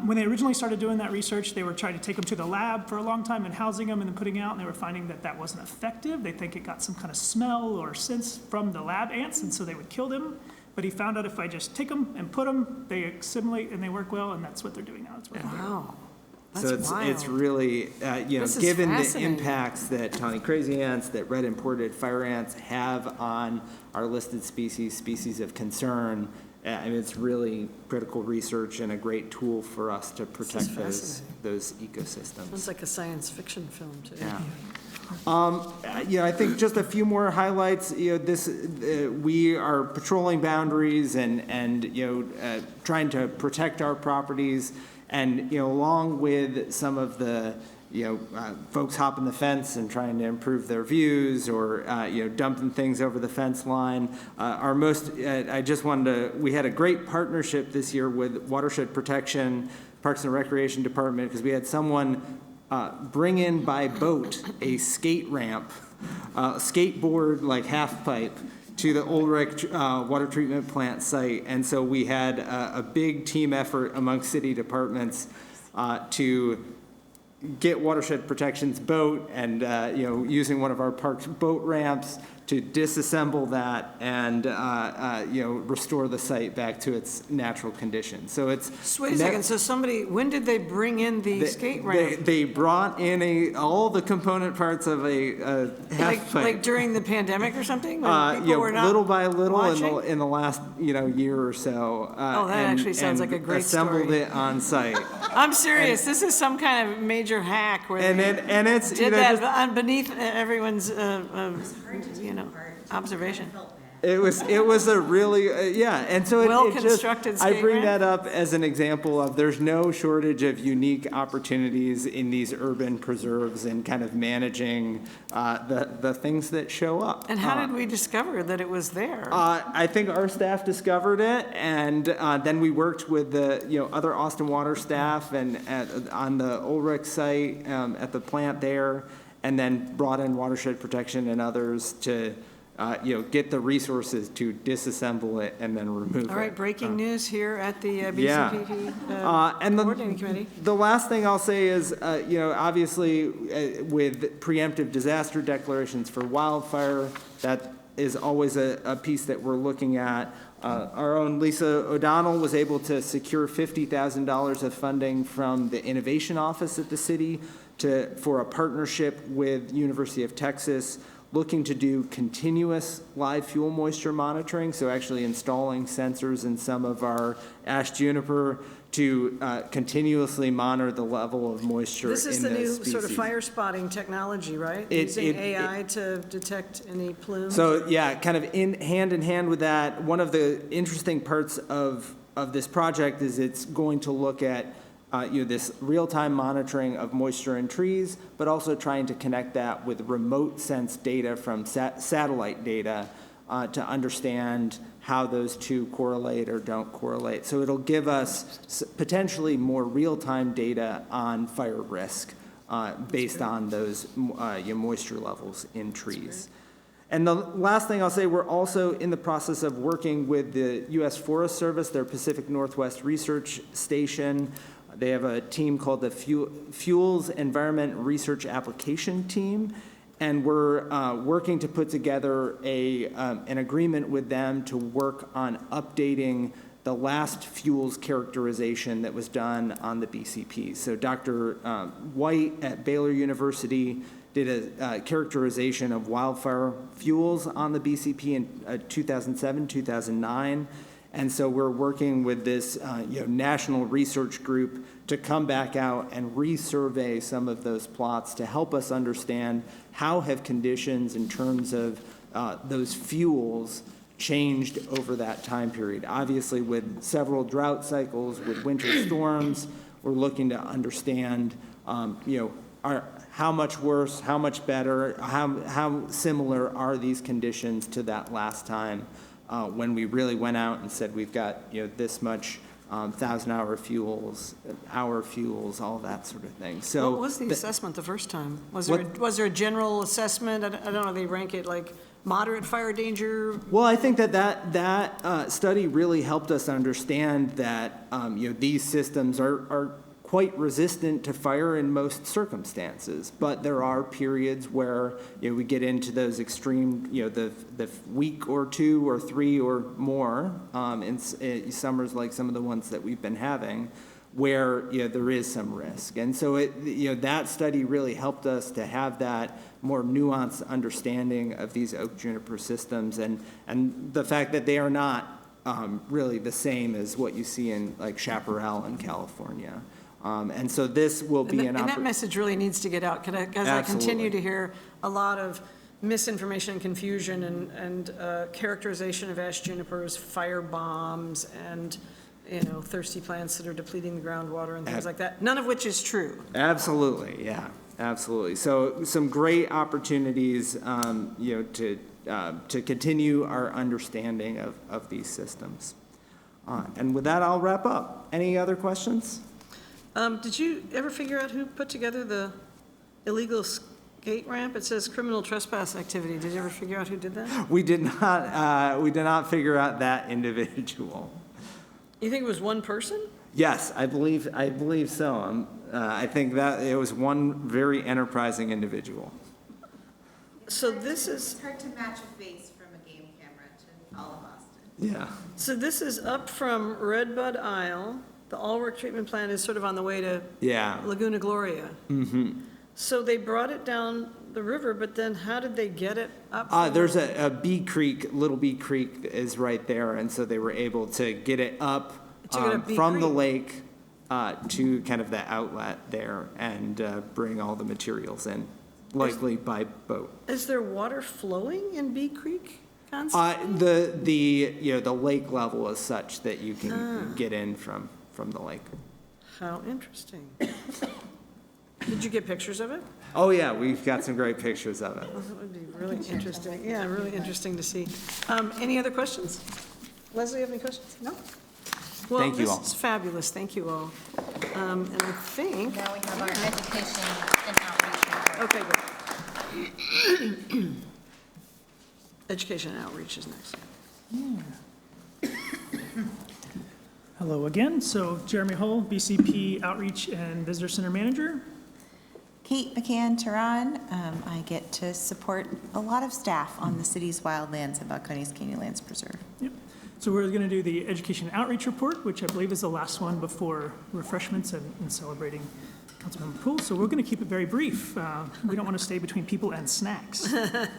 When they originally started doing that research, they were trying to take them to the lab for a long time and housing them and then putting out, and they were finding that that wasn't effective. They think it got some kind of smell or sense from the lab ants, and so they would kill them. But he found out if I just take them and put them, they assimilate and they work well, and that's what they're doing now. It's working well. wow, So that's it's wild. really, This is given the fascinating. impacts that tawny crazy ants, that red imported fire ants have on our listed species of concern, I mean, it's really critical research and a great tool for us to protect those ecosystems. Sounds like a science fiction film to me. Yeah. I think just a few more highlights, we are patrolling boundaries and trying to protect our properties. And, along with some of the, folks hopping the fence and trying to improve their views or, dumping things over the fence line, we had a great partnership this year with Watershed Protection, Parks and Recreation Department, because we had someone bring in by boat a skate ramp, skateboard like half pipe to the Ulrich water treatment plant site. And so we had a big team effort among city departments to get Watershed Protection's boat and, using one of our park's boat ramps to disassemble that and, restore the site back to its natural condition. So it's. So wait a second, so when did they bring in the skate ramp? They brought in all the component parts of a half pipe. Like during the pandemic or something? When people were not little by little watching? in the last, year or so. Oh, that actually sounds like a great assembled story. it on site. I'm serious, this is some kind of major hack where And they it's, did that beneath everyone's, observation. It was a really, and so Well-constructed I skate bring ramp? that up as an example of there's no shortage of unique opportunities in these urban preserves and kind of managing the things that show up. And how did we discover that it was there? I think our staff discovered it, and then we worked with the other Austin Water staff and on the Ulrich site at the plant there, and then brought in Watershed Protection and others to get the resources to disassemble it and then remove it. All right, breaking news here at the Yeah. BCPP And coordinating committee. the last thing I'll say is, obviously, with preemptive disaster declarations for wildfire, that is always a piece that we're looking at. Our own Lisa O'Donnell was able to secure $50,000 of funding from the Innovation Office at the city for a partnership with University of Texas, looking to do continuous live fuel moisture monitoring, so actually installing sensors in some of our ash juniper to continuously monitor the level of moisture in This those is the new species. sort of fire spotting technology, right? Using AI to detect any plumes? So, yeah, kind of hand in hand with that, one of the interesting parts of this project is it's going to look at this real-time monitoring of moisture in trees, but also trying to connect that with remote sense data from satellite data to understand how those two correlate or don't correlate. So it'll give us potentially more real-time data on fire risk based on those moisture levels in trees. And the last thing I'll say, we're also in the process of working with the U.S. Forest Service, their Pacific Northwest Research Station. They have a team called the Fuels Environment Research Application Team, and we're working to put together an agreement with them to work on updating the last fuels characterization that was done on the BCP. So Dr. White at Baylor University did a characterization of wildfire fuels on the BCP in 2007, 2009. And so we're working with this national research group to come back out and resurvey some of those plots to help us understand how have conditions in terms of those fuels changed over that time period. Obviously, with several drought cycles, with winter storms, we're looking to understand how much worse, how much better, how similar are these conditions to that last time when we really went out and said we've got this much 1,000-hour fuels, hour fuels, all that sort of thing. So What was the assessment the first time? Was there a general assessment? I don't know, they rank it like moderate fire danger? Well, I think that study really helped us understand that, these systems are quite resistant to fire in most circumstances, but there are periods where, we get into those extreme, the week or 2 or 3 or more, in summers like some of the ones that we've been having, where, there is some risk. And so that study really helped us to have that more nuanced understanding of these oak juniper systems and the fact that they are not really the same as what you see in like Chaparral in California. And so this will be And that message really needs to get out, because I continue to hear a lot of misinformation and confusion and characterization of ash junipers, fire bombs, and, thirsty plants that are depleting the groundwater and things like that, none of which is true. Absolutely, yeah, absolutely. So some great opportunities, to continue our understanding of these systems. And with that, I'll wrap up. Any other questions? Did you ever figure out who put together the illegal skate ramp? It says criminal trespass activity. Did you ever figure out who did that? We did not figure out that individual. You think it was one person? Yes, I believe so. I think that it was one very enterprising individual. So this is, It's hard to match a face from a game camera to all of Austin. Yeah. so this is up from Redbud Isle. The Allwork treatment plant is sort of on the way to Yeah. Laguna Gloria. Mm-hmm. So they brought it down the river, but then how did they get it up? There's a Bee Creek, Little Bee Creek is right there, and so they were able to get it up Bee from the Creek. lake to kind of the outlet there and bring all the materials in, likely by boat. Is there water flowing in Bee Creek constantly? The lake level is such that you can get in from the lake. How interesting. Did you get pictures of it? Oh, yeah, we've got some great pictures of it. That would be really interesting. Yeah, really interesting to see. Any other questions? Leslie, you have any questions? No? Thank you all. Well, this is fabulous. Thank you all. And I think, Now we have our education and outreach report. okay, good. Education and outreach is next. Hello again. So Jeremy Hull, BCP Outreach and Visitor Center Manager. Kate McCann Tehran. I get to support a lot of staff on the city's wildlands and Balcones Canyonlands Preserve. Yep. So we're going to do the Education Outreach Report, which I believe is the last one before refreshments and celebrating Councilmember Poole. So we're going to keep it very brief. We don't want to stay between people and snacks. The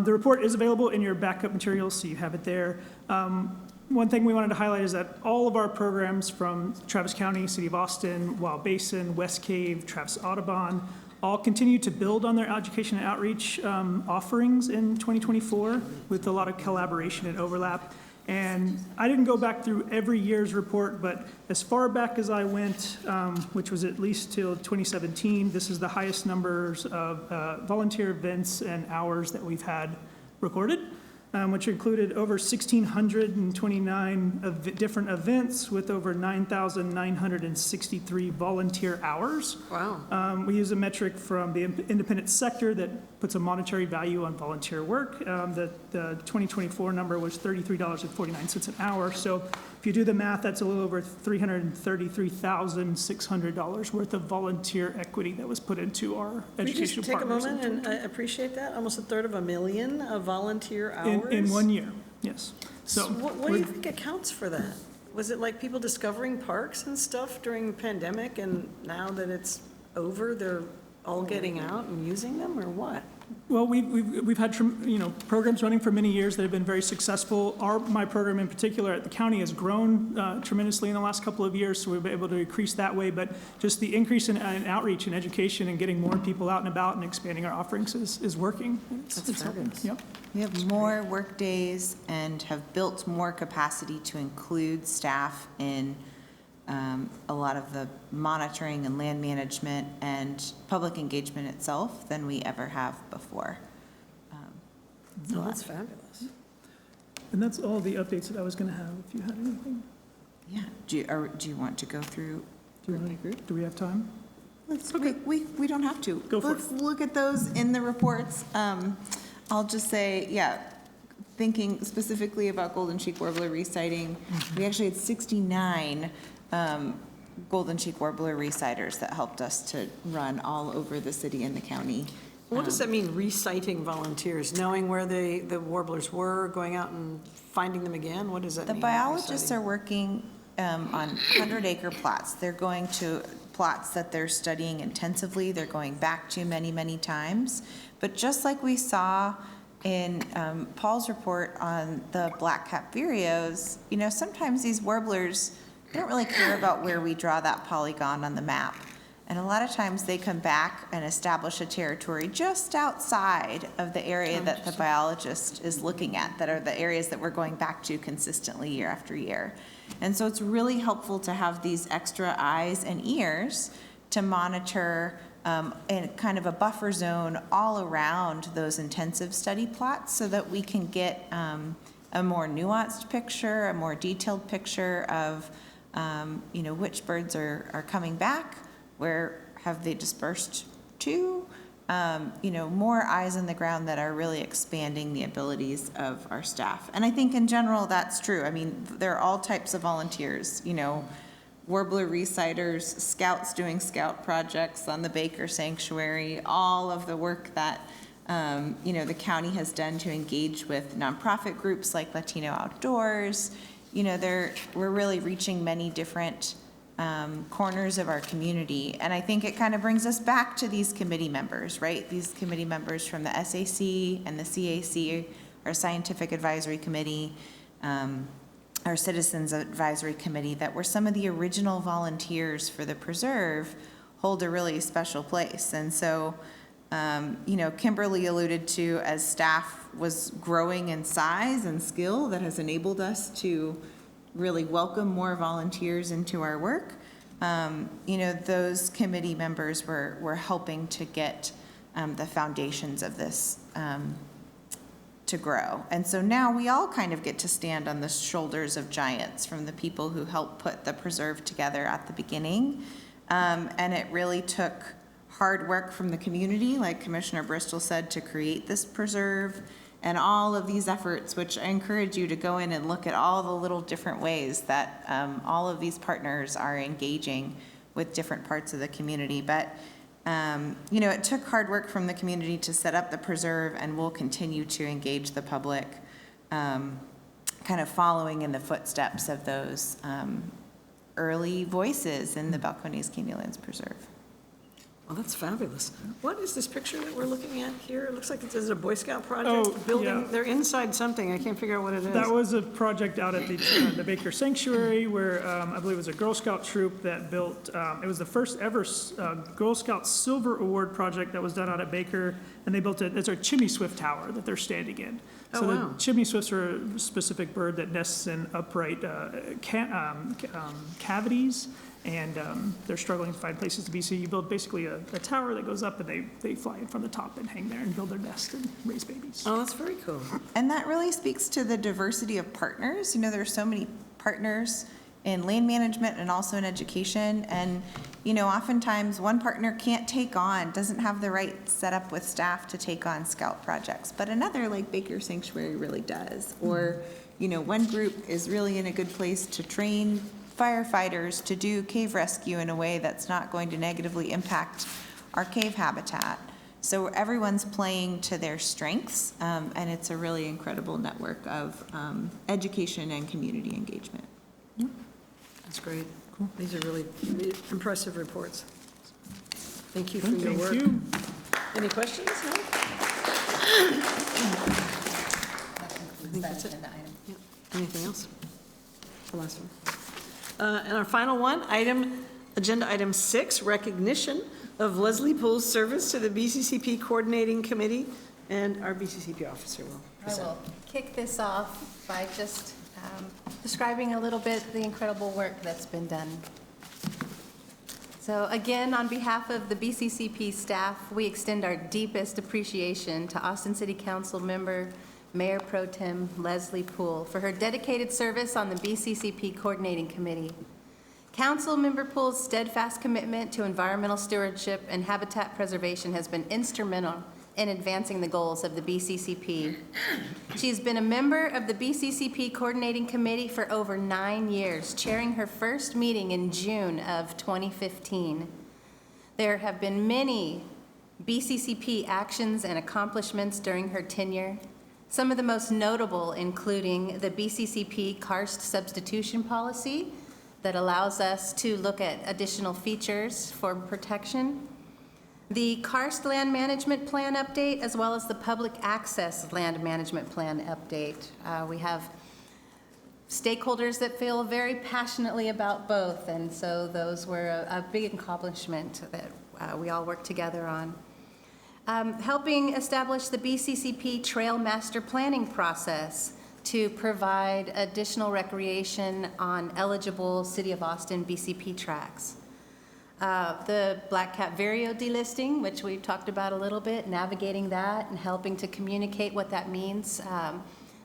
report is available in your backup materials, so you have it there. One thing we wanted to highlight is that all of our programs from Travis County, City of Austin, Wild Basin, West Cave, Travis Audubon, all continue to build on their education and outreach offerings in 2024 with a lot of collaboration and overlap. And I didn't go back through every year's report, but as far back as I went, which was at least till 2017, this is the highest numbers of volunteer events and hours that we've had recorded, which included over 1,629 different events with over 9,963 volunteer hours. Wow. We use a metric from the independent sector that puts a monetary value on volunteer work. The 2024 number was $33.49 an hour. So if you do the math, that's a little over $333,600 worth of volunteer equity that was put into our educational partners. Take a moment and appreciate that? Almost $250,000 of volunteer hours? In 1 year, yes. So what do you think accounts for that? Was it like people discovering parks and stuff during the pandemic, and now that it's over, they're all getting out and using them, or what? Well, we've had programs running for many years that have been very successful. My program in particular at the county has grown tremendously in the last couple of years, so we've been able to increase that way. But just the increase in outreach and education and getting more people out and about and expanding our offerings is working. That's fabulous. Yep. We have more work days and have built more capacity to include staff in a lot of the monitoring and land management and public engagement itself than we ever have before. Oh, that's fabulous. And that's all the updates that I was going to have, if you had anything. Yeah, do you want to go through? Do we have time? We don't have to. Go for it. Let's look at those in the reports. I'll just say, yeah, thinking specifically about Golden Cheek Warbler resighting, we actually had 69 Golden Cheek Warbler reciters that helped us to run all over the city and the county. What does that mean, reciting volunteers? Knowing where the warblers were, going out and finding them again? What does that The mean? biologists reciting? are working on 100-acre plots. They're going to plots that they're studying intensively. They're going back to many, many times. But just like we saw in Paul's report on the black-cap vireos, you know, sometimes these warblers, they don't really care about where we draw that polygon on the map. And a lot of times they come back and establish a territory just outside of the area that the biologist is looking at, that are the areas that we're going back to consistently year after year. And so it's really helpful to have these extra eyes and ears to monitor in kind of a buffer zone all around those intensive study plots so that we can get a more nuanced picture, a more detailed picture of you know, which birds are coming back, where have they dispersed to, you know, more eyes on the ground that are really expanding the abilities of our staff. And I think in general, that's true. I mean, there are all types of volunteers, you know, warbler reciters, scouts doing scout projects on the Baker Sanctuary, all of the work that, you know, the county has done to engage with nonprofit groups like Latino Outdoors. You know, we're really reaching many different corners of our community. And I think it kind of brings us back to these committee members, right? These committee members from the SAC and the CAC, our Scientific Advisory Committee, our Citizens Advisory Committee, that were some of the original volunteers for the preserve, hold a really special place. And so, you know, Kimberly alluded to, as staff was growing in size and skill, that has enabled us to really welcome more volunteers into our work. You know, those committee members were helping to get the foundations of this to grow. And so now we all kind of get to stand on the shoulders of giants, from the people who helped put the preserve together at the beginning. And it really took hard work from the community, like Commissioner Bristol said, to create this preserve. And all of these efforts, which I encourage you to go in and look at all the little different ways that all of these partners are engaging with different parts of the community. But, you know, it took hard work from the community to set up the preserve, and we'll continue to engage the public, kind of following in the footsteps of those early voices in the Balcones Canyonlands Preserve. Well, that's fabulous. What is this picture that we're looking at here? It looks like it's a Boy Scout project. Oh, Building, yeah. they're inside something. I can't figure out what it is. That was a project out at the Baker Sanctuary where I believe it was a Girl Scout troop that built, it was the first ever Girl Scout Silver Award project that was done out at Baker, and they built it's a chimney swift tower that they're standing in. Oh, So wow. the chimney swifts are a specific bird that nests in upright cavities, and they're struggling to find places to be. So you build basically a tower that goes up, and they fly in from the top and hang there and build their nest and raise babies. Oh, that's very cool. And that really speaks to the diversity of partners. You know, there are so many partners in land management and also in education. And, you know, oftentimes one partner can't take on, doesn't have the right setup with staff to take on scout projects, but another, like Baker Sanctuary, really does. Or, you know, one group is really in a good place to train firefighters to do cave rescue in a way that's not going to negatively impact our cave habitat. So everyone's playing to their strengths, and it's a really incredible network of education and community engagement. That's great. Cool. These are really impressive reports. Thank you for your work. Thank you. Any questions? No? I think that's it. Yeah. Anything else? The last one. And our final one, agenda item 6, recognition of Leslie Poole's service to the BCCP Coordinating Committee, and our BCCP officer will I present. will kick this off by just describing a little bit the incredible work that's been done. So again, on behalf of the BCCP staff, we extend our deepest appreciation to Austin City Council member Mayor Pro Tem Leslie Poole for her dedicated service on the BCCP Coordinating Committee. Councilmember Poole's steadfast commitment to environmental stewardship and habitat preservation has been instrumental in advancing the goals of the BCCP. She's been a member of the BCCP Coordinating Committee for over 9 years, chairing her first meeting in June of 2015. There have been many BCCP actions and accomplishments during her tenure. Some of the most notable including the BCCP karst substitution policy that allows us to look at additional features for protection, the karst land management plan update, as well as the public access land management plan update. We have stakeholders that feel very passionately about both, and so those were a big accomplishment that we all worked together on. Helping establish the BCCP Trail Master Planning process to provide additional recreation on eligible City of Austin BCP tracks. The Black Cat Vireo delisting, which we've talked about a little bit, navigating that and helping to communicate what that means,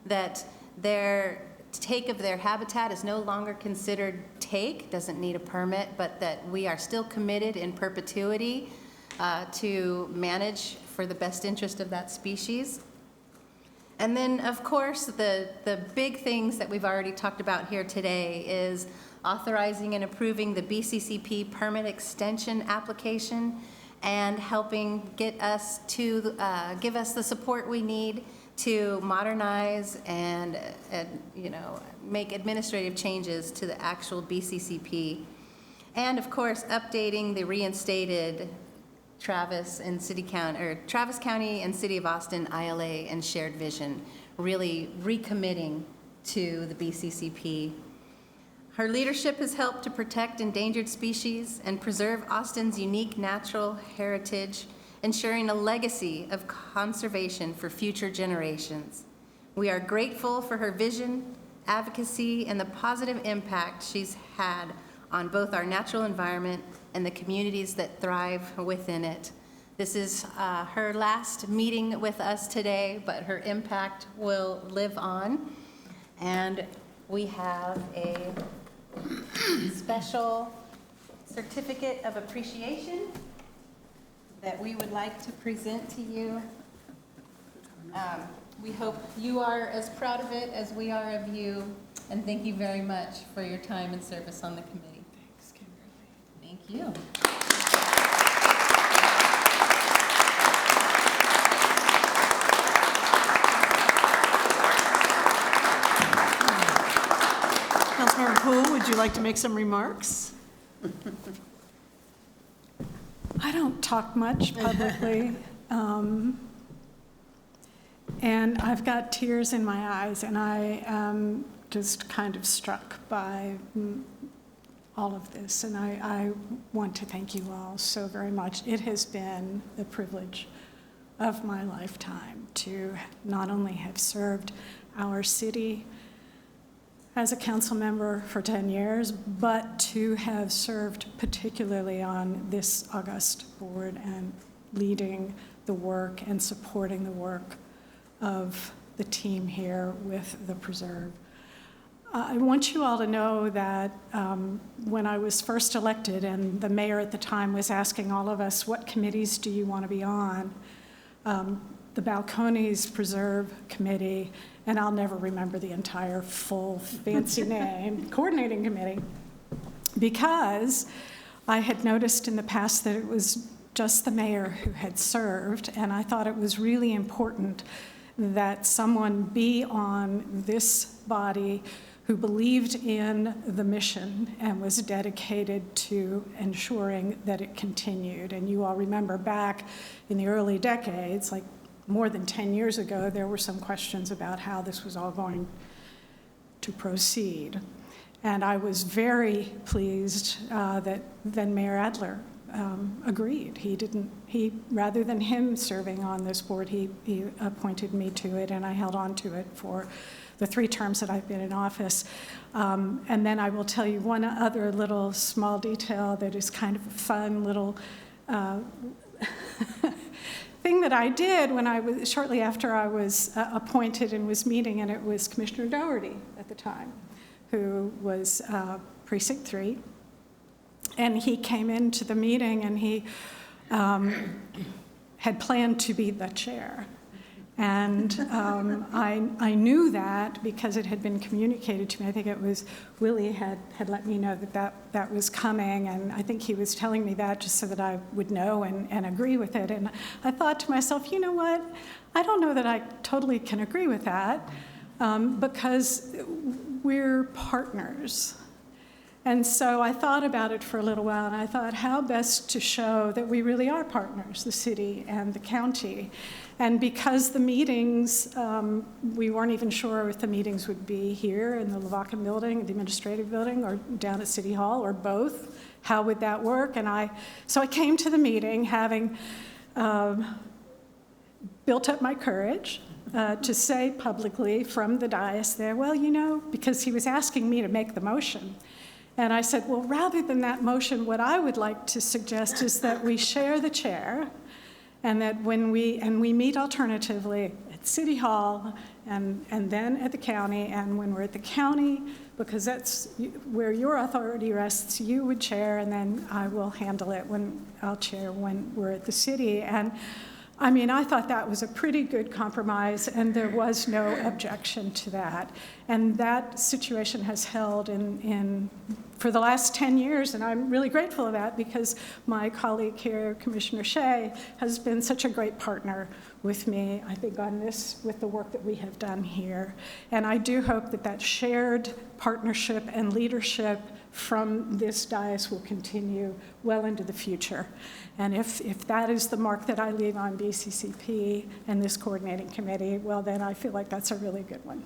that their take of their habitat is no longer considered take, doesn't need a permit, but that we are still committed in perpetuity to manage for the best interest of that species. And then, of course, the big things that we've already talked about here today is authorizing and approving the BCCP permit extension application and helping get us to give us the support we need to modernize and make administrative changes to the actual BCCP. And of course, updating the reinstated Travis County and City of Austin ILA and shared vision, really recommitting to the BCCP. Her leadership has helped to protect endangered species and preserve Austin's unique natural heritage, ensuring a legacy of conservation for future generations. We are grateful for her vision, advocacy, and the positive impact she's had on both our natural environment and the communities that thrive within it. This is her last meeting with us today, but her impact will live on. And we have a special certificate of appreciation that we would like to present to you. We hope you are as proud of it as we are of you, and thank you very much for your time and service on the committee. Thanks, Kimberly. Thank you. Councilmember Poole, would you like to make some remarks? I don't talk much publicly, and I've got tears in my eyes, and I am just kind of struck by all of this, and I want to thank you all so very much. It has been the privilege of my lifetime to not only have served our city as a council member for 10 years, but to have served particularly on this august board and leading the work and supporting the work of the team here with the Preserve. I want you all to know that when I was first elected and the mayor at the time was asking all of us, what committees do you want to be on? The Balcones Preserve Committee, and I'll never remember the entire full fancy name, Coordinating Committee, because I had noticed in the past that it was just the mayor who had served, and I thought it was really important that someone be on this body who believed in the mission and was dedicated to ensuring that it continued. And you all remember back in the early decades, like more than 10 years ago, there were some questions about how this was all going to proceed. And I was very pleased that then Mayor Adler agreed. He rather than him serving on this board, he appointed me to it, and I held on to it for the 3 terms that I've been in office. And then I will tell you one other little small detail that is kind of a fun little thing that I did when I was, shortly after I was appointed and was meeting, and it was Commissioner Doherty at the time, who was Precinct 3, and he came into the meeting and he had planned to be the chair. And I knew that because it had been communicated to me. I think it was Willie had let me know that was coming, and I think he was telling me that just so that I would know and agree with it. And I thought to myself, you know what? I don't know that I totally can agree with that because we're partners. And so I thought about it for a little while, and I thought how best to show that we really are partners, the city and the county. And because the meetings, we weren't even sure if the meetings would be here in the Lavacan building, the administrative building, or down at City Hall, or both. How would that work? And so I came to the meeting having built up my courage to say publicly from the dais there, well, you know, because he was asking me to make the motion. And I said, well, rather than that motion, what I would like to suggest is that we share the chair, and that when we meet alternatively at City Hall and then at the county, and when we're at the county, because that's where your authority rests, you would chair, and then I will handle it when I'll chair when we're at the city. And I mean, I thought that was a pretty good compromise, and there was no objection to that. And that situation has held for the last 10 years, and I'm really grateful for that because my colleague here, Commissioner Shea, has been such a great partner with me, I think, on this, with the work that we have done here. And I do hope that that shared partnership and leadership from this dais will continue well into the future. And if that is the mark that I leave on BCCP and this coordinating committee, well, then I feel like that's a really good one.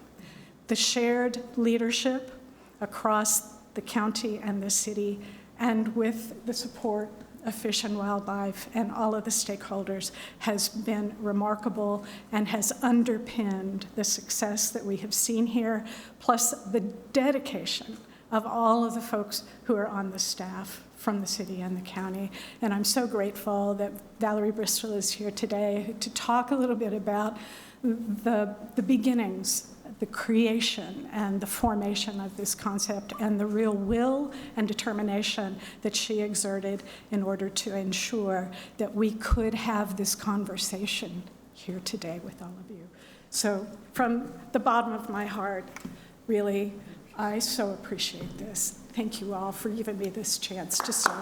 The shared leadership across the county and the city, and with the support of Fish and Wildlife and all of the stakeholders, has been remarkable and has underpinned the success that we have seen here, plus the dedication of all of the folks who are on the staff from the city and the county. And I'm so grateful that Valerie Bristol is here today to talk a little bit about the beginnings, the creation and the formation of this concept, and the real will and determination that she exerted in order to ensure that we could have this conversation here today with all of you. So from the bottom of my heart, really, I so appreciate this. Thank you all for giving me this chance to serve.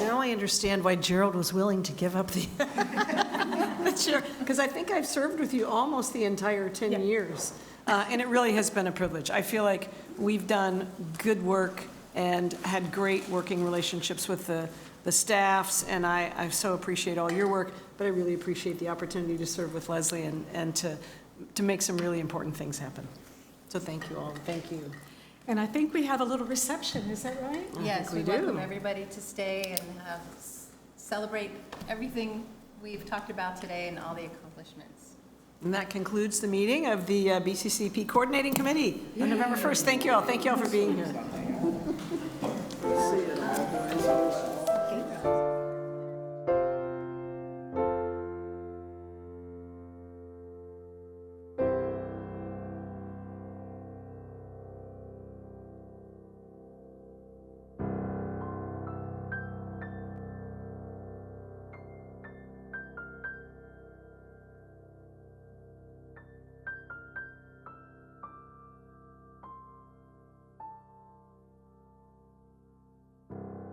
Now I understand why Gerald was willing to give up the chair, because I think I've served with you almost the entire 10 years. And it really has been a privilege. I feel like we've done good work and had great working relationships with the staffs, and I so appreciate all your work, but I really appreciate the opportunity to serve with Leslie and to make some really important things happen. So thank you all. Thank you. And I think we have a little reception, is that right? Yes, we do. welcome everybody to stay and celebrate everything we've talked about today and all the accomplishments. And that concludes the meeting of the BCCP Coordinating Committee on November 1st. Thank you all. Thank you all for being here.